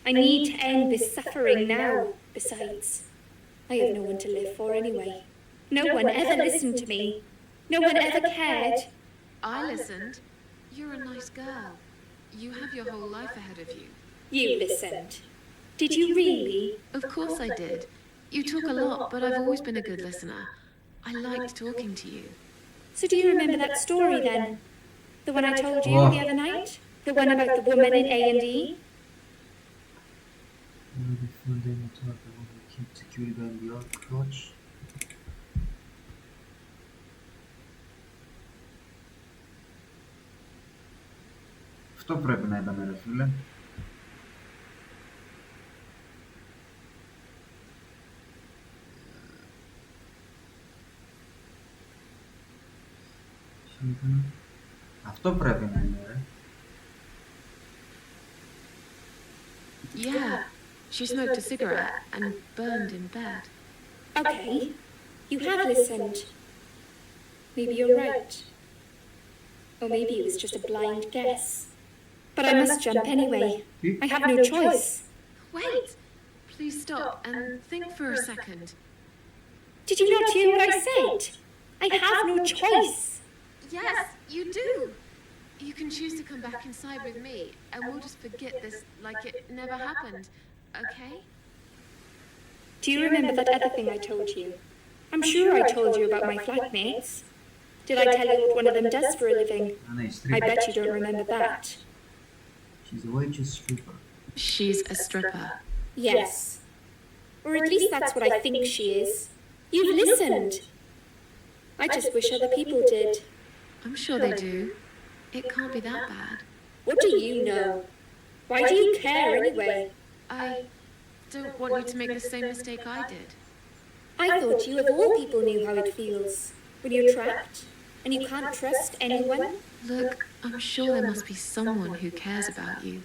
I need to end this suffering now. Besides, I have no one to live for anyway. No one ever listened to me. No one ever cared. I listened. You're a nice girl. You have your whole life ahead of you. You listened. Did you really? Of course I did. You talk a lot, but I've always been a good listener. I liked talking to you. So do you remember that story then? The one I told you the other night? The one about the woman in A&E? Αυτό πρέπει να ήταν ρε φίλε. Αυτό πρέπει να είναι ρε. Yeah, she smoked a cigarette and burned in bed. Okay, you have listened. Maybe you're right. Or maybe it was just a blind guess. But I must jump anyway. I have no choice. Wait! Please stop and think for a second. Did you not hear what I said? I have no choice. Yes, you do. You can choose to come back inside with me, and we'll just forget this like it never happened, okay? Do you remember that other thing I told you? I'm sure I told you about my flatmates. Did I tell you what one of them does for a living? I bet you don't remember that. She's a waitress stripper. She's a stripper. Yes. Or at least that's what I think she is. You've listened. I just wish other people did. I'm sure they do. It can't be that bad. What do you know? Why do you care anyway? I don't want you to make the same mistake I did. I thought you of all people knew how it feels when you're trapped and you can't trust anyone. Look, I'm sure there must be someone who cares about you.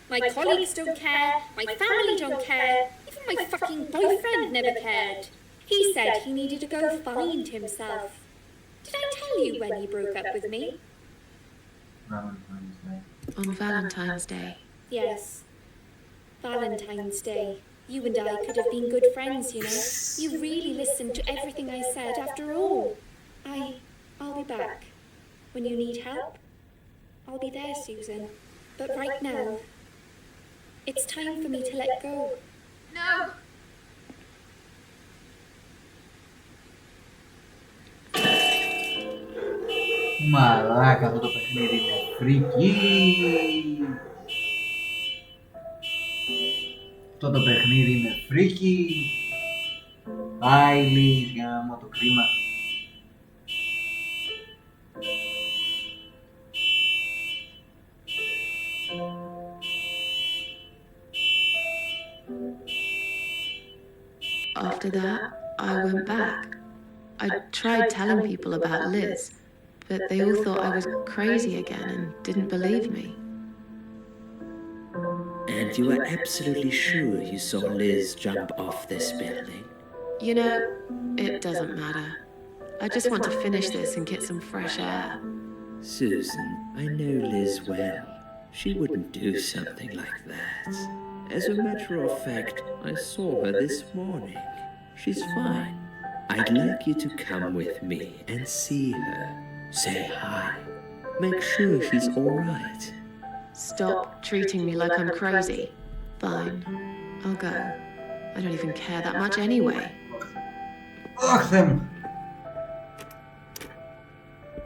My colleagues don't care, my family don't care, even my fucking boyfriend never cared. He said he needed to go find himself. Did I tell you when he broke up with me? Valentine's Day. On Valentine's Day. Yes. Valentine's Day. You and I could have been good friends, you know. You really listened to everything I said after all. I'll be back. When you need help, I'll be there, Susan. But right now, it's time for me to let go. No! Μαλάκα, αυτό το παιχνίδι είναι φρίκη. Αυτό το παιχνίδι είναι φρίκη. Άιλις, γάμο το κρίμα. After that, I went back. I tried telling people about Liz, but they all thought I was crazy again and didn't believe me. And you are absolutely sure you saw Liz jump off this building? You know, it doesn't matter. I just want to finish this and get some fresh air. Susan, I know Liz well. She wouldn't do something like that. As a matter of fact, I saw her this morning. She's fine. I'd like you to come with me and see her. Say hi. Make sure she's all right. Stop treating me like I'm crazy. Fine, I'll go. I don't even care that much anyway. Ach, them!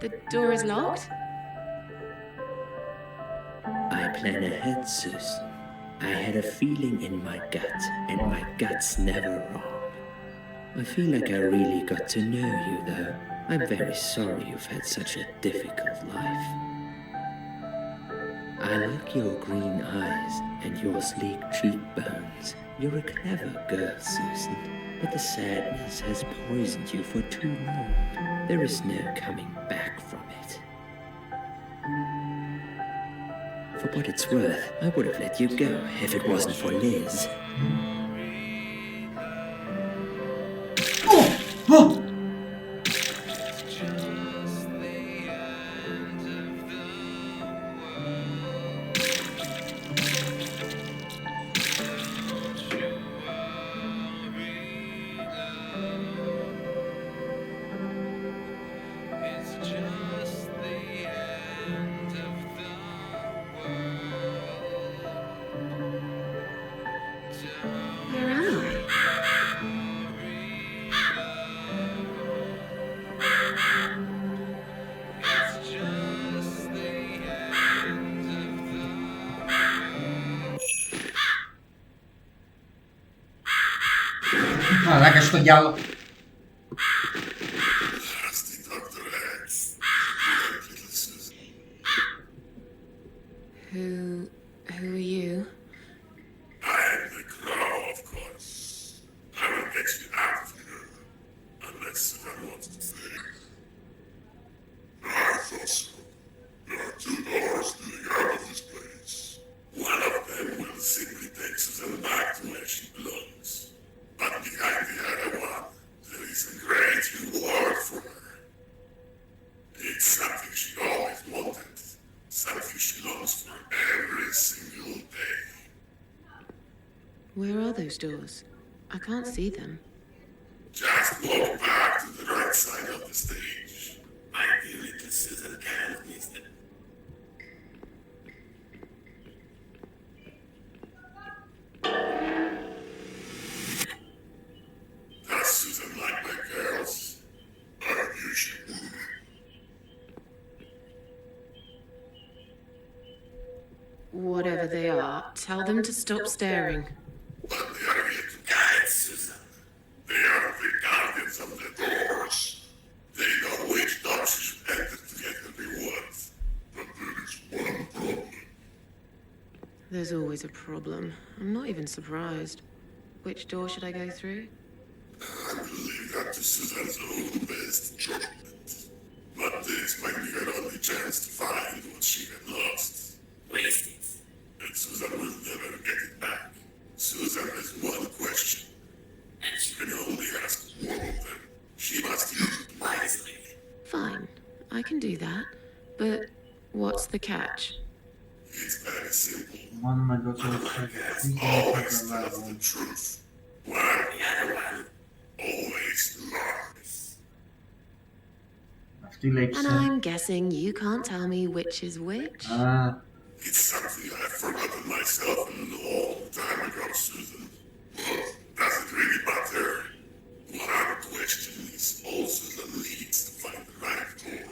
The door is locked? I plan ahead, Susan. I had a feeling in my gut, and my gut's never wrong. I feel like I really got to know you, though. I'm very sorry you've had such a difficult life. I like your green eyes and your sleek cheekbones. You're a clever girl, Susan, but the sadness has poisoned you for too long. There is no coming back from it. For what it's worth, I would have let you go if it wasn't for Liz. Oh! Where am I? Μαλάκα στο διάλο. Who are you? I'm the Crow, of course. I will get you out of here. Unless I want to stay. I thought so. There are two doors leading out of this place. One of them will simply take Susan back to where she belongs. But behind the other one, there is a great reward for her. It's something she always wanted. Something she longs for every single day. Where are those doors? I can't see them. Just walk back to the right side of the stage. My dear little Susan can't miss them. Does Susan like my girls? I knew she would. Whatever they are, tell them to stop staring. But they are here to guide Susan. They are the guardians of the doors. They know which doors you should enter to get the rewards. But there is one problem. There's always a problem. I'm not even surprised. Which door should I go through? I believe that to Susan's own best judgment. But this might be her only chance to find what she had lost. Waste it. And Susan will never get it back. Susan has one question. And she can only ask one. I can do that. But what's the catch? It's very simple. Μόνο με το τσόφι. Always tell the truth. While the other one always lies. Αυτή λέει And ψέμα. I'm guessing you can't tell me which is which? It's something I've forgotten myself a long time ago, Susan. But does it really matter? What I'm questioning is also the leads to find the right door.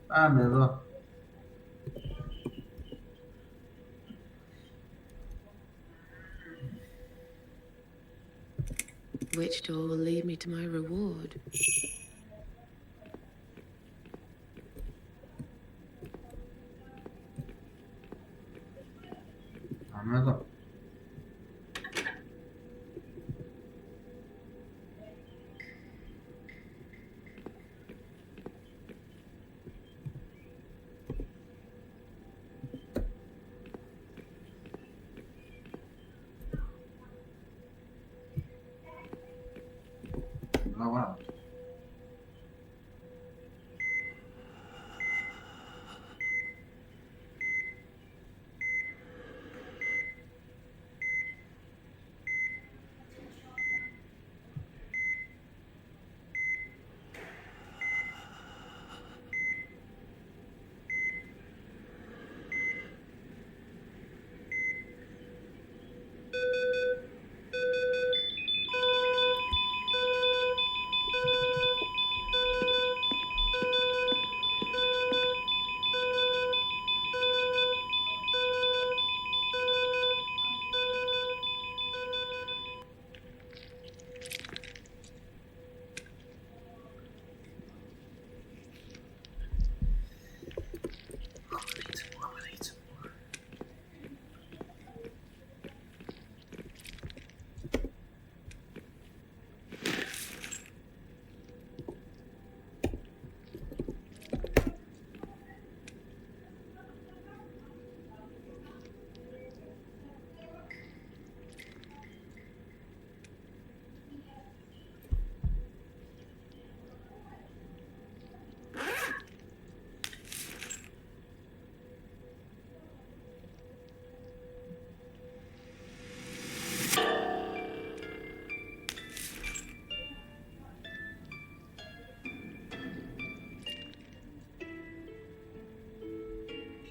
Πάμε εδώ. Which door will lead me to my reward? Πάμε εδώ. Blow out.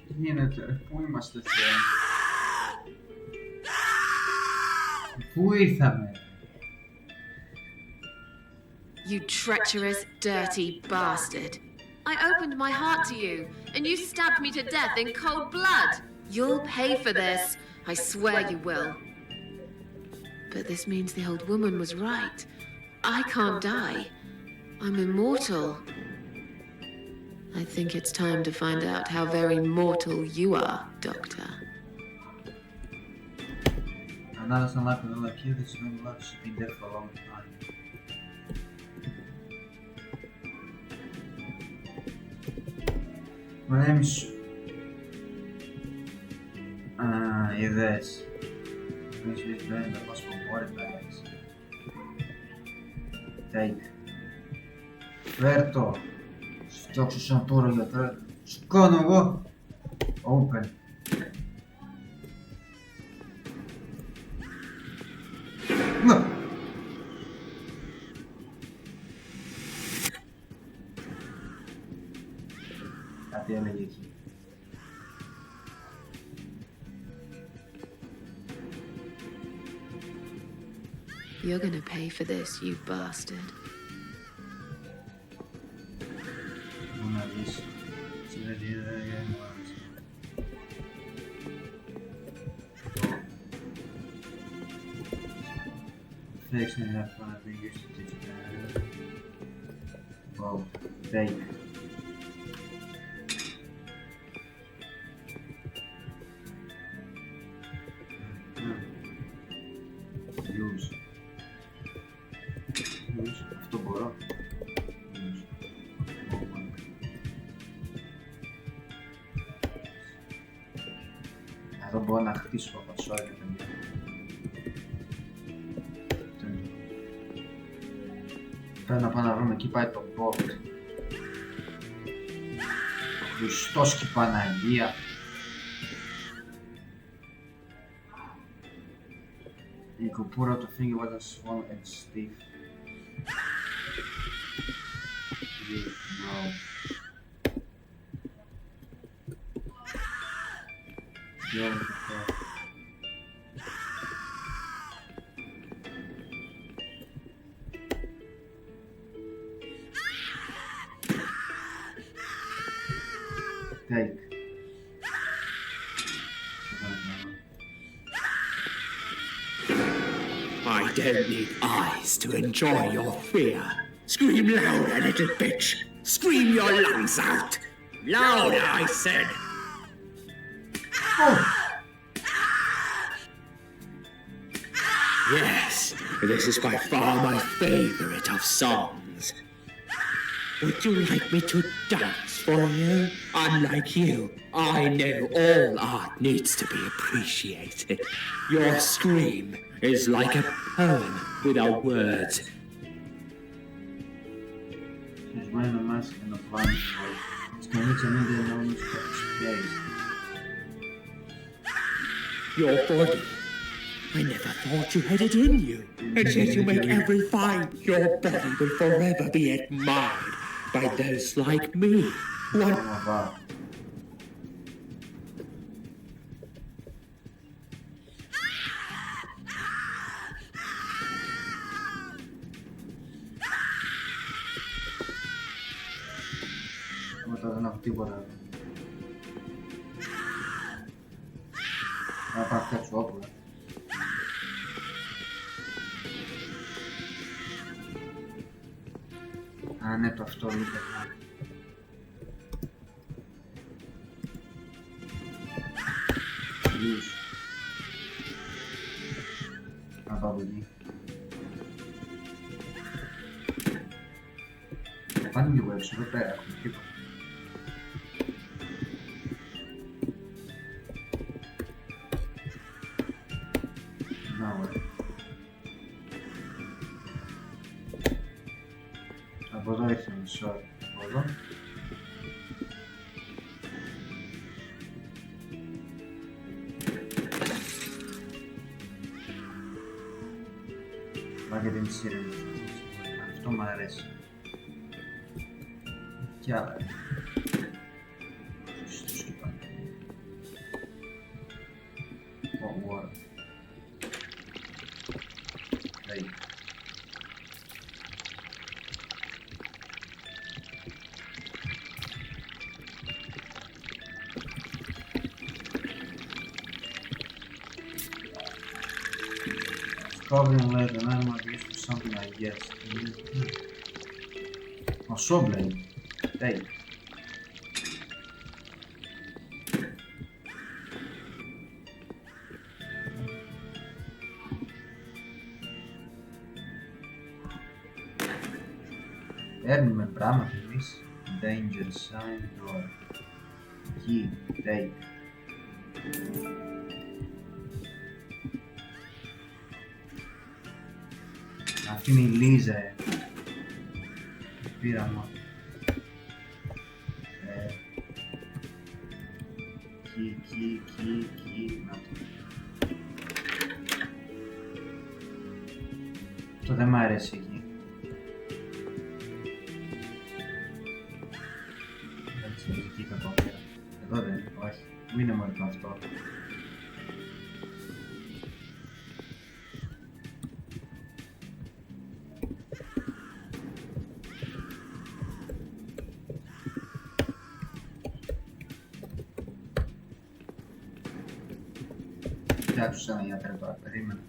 Τι γίνεται, πού είμαστε Θεέ? Πού ήρθαμε? You treacherous, dirty bastard. I opened my heart to you, and you stabbed me to death in cold blood. You'll pay for this. I swear you will. But this means the old woman was right. I can't die. I'm immortal. I think it's time to find out how very mortal you are, Doctor. Another like another kid that's been left should be dead for a long time. My name's ιδέες. Μίσης δεν τα πασποπόρες bags. Take. Φέρτο. Φτιάξω σαν τώρα γιατρέ. Σου κάνω εγώ. Open. Να. Κάτι έλεγε εκεί. You're gonna pay for this, you bastard. Una vez. Se le dio de fixing that one of the used to teach well, bake. Use. Αυτό μπορώ. Use. Εδώ μπορώ να χτίσω από το σώμα και τα πρέπει να πάμε να βρούμε, εκεί πάει το boat. Χριστός και Παναγία. Η κοπούρα του finger was small and stiff. No. Take. I don't need eyes to enjoy your fear. Scream louder, little bitch. Scream your lungs out. Louder, I said. Oh. Yes, this is by far my favorite of songs. Would you like me to dance for you? Unlike you, I know all art needs to be appreciated. Your scream is like a poem without words. She's wearing a mask and a blindfold. It's going to need an enormous space. Your body. I never thought you had it in you. And yet you make every fight. Your body will forever be admired by those like me. What? Oh my God. Τώρα δεν έχω τίποτα. Να πάω να φτιάξω όπλα. Α, ναι, το αυτό είπε. Να πάω από εκεί. Πάνε λίγο έξω, εδώ πέρα έχουμε τίποτα. Να, ωραία. Από εδώ ήρθε μισό, από εδώ. Πάει και την σύρενη. Αυτό μου αρέσει. Κι άλλα. Χριστός και Παναγία. Water. Hey. Covering later, an animal used for something, I guess. Oh, saw blade. Hey. Παίρνουμε πράγματα εμείς. Danger sign door. Key, take. Αυτή είναι η Λίζα. Πήραμε. Key, να το. Αυτό δεν μ' αρέσει εκεί. Έτσι, εκεί κακόπερα. Εδώ δεν είναι, όχι. Μην είναι μόνο αυτό. Φτιάξω ένα γιατρέ τώρα, περίμενα.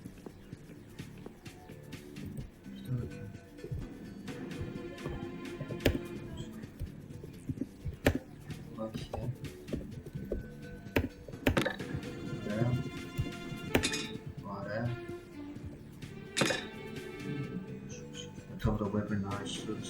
Όχι. Ωραία. Ωραία. Το top of the weapon arsenal.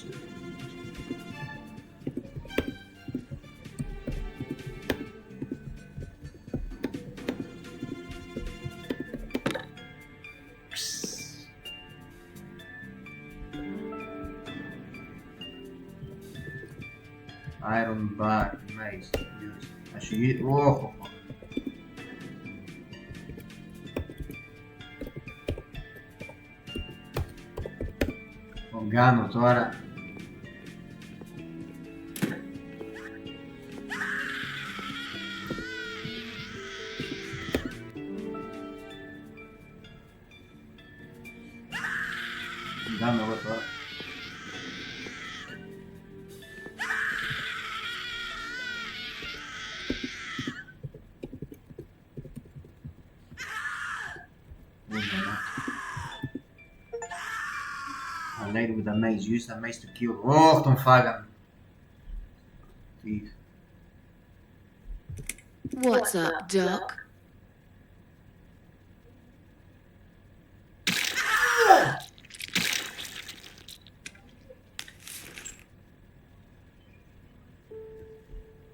Iron bar, mace, use. I should use. Oh. Τον κάνω τώρα. Τον κάνω εγώ τώρα. A lady with a mace. Use the mace to kill. Oh, τον φάγαμε. Τι. What's up, Doc?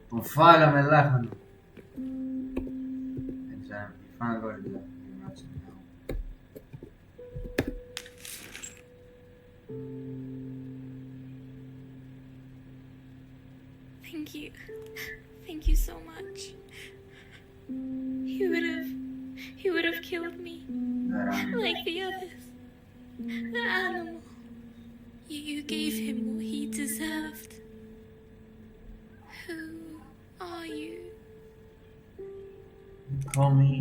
Τον φάγαμε λάχανο. Exam. Final go exam. Thank you. Thank you so much. He would have killed me. Like the others. The animal. You gave him what he deserved. Who are you? Call me.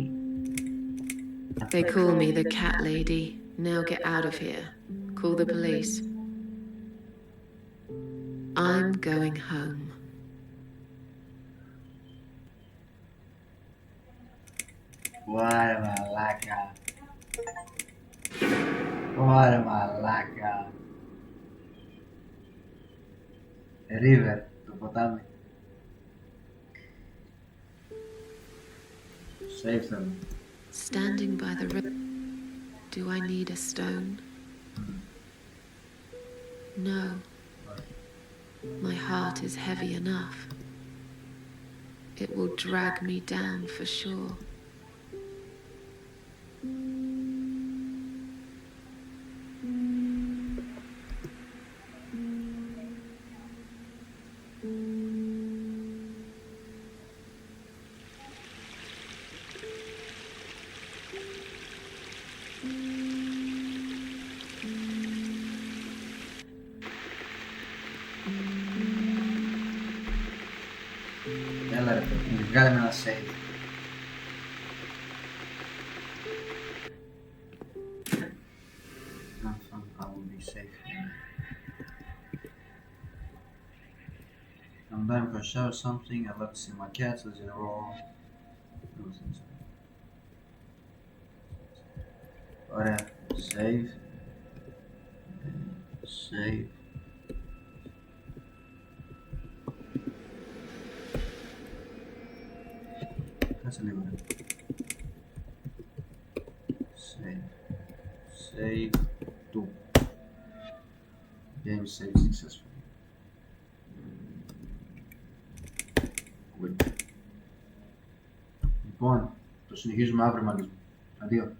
They call me the cat lady. Now get out of here. Call the police. I'm going home. What μαλάκα. What μαλάκα. River, το ποτάμι. Save them. Standing by the river. Do I need a stone? No. My heart is heavy enough. It will drag me down for sure. Έλα ρε παιδί, βγάλε με ένα save. I will be safe here. I'm dying for a shower or something. I'd love to see my cats as they're all. Ωραία, save. Save. Κάτσε λίγο ρε. Save. Save. 2. Game save successful. Good. Λοιπόν, το συνεχίζουμε αύριο μαζί μου. Αντίο.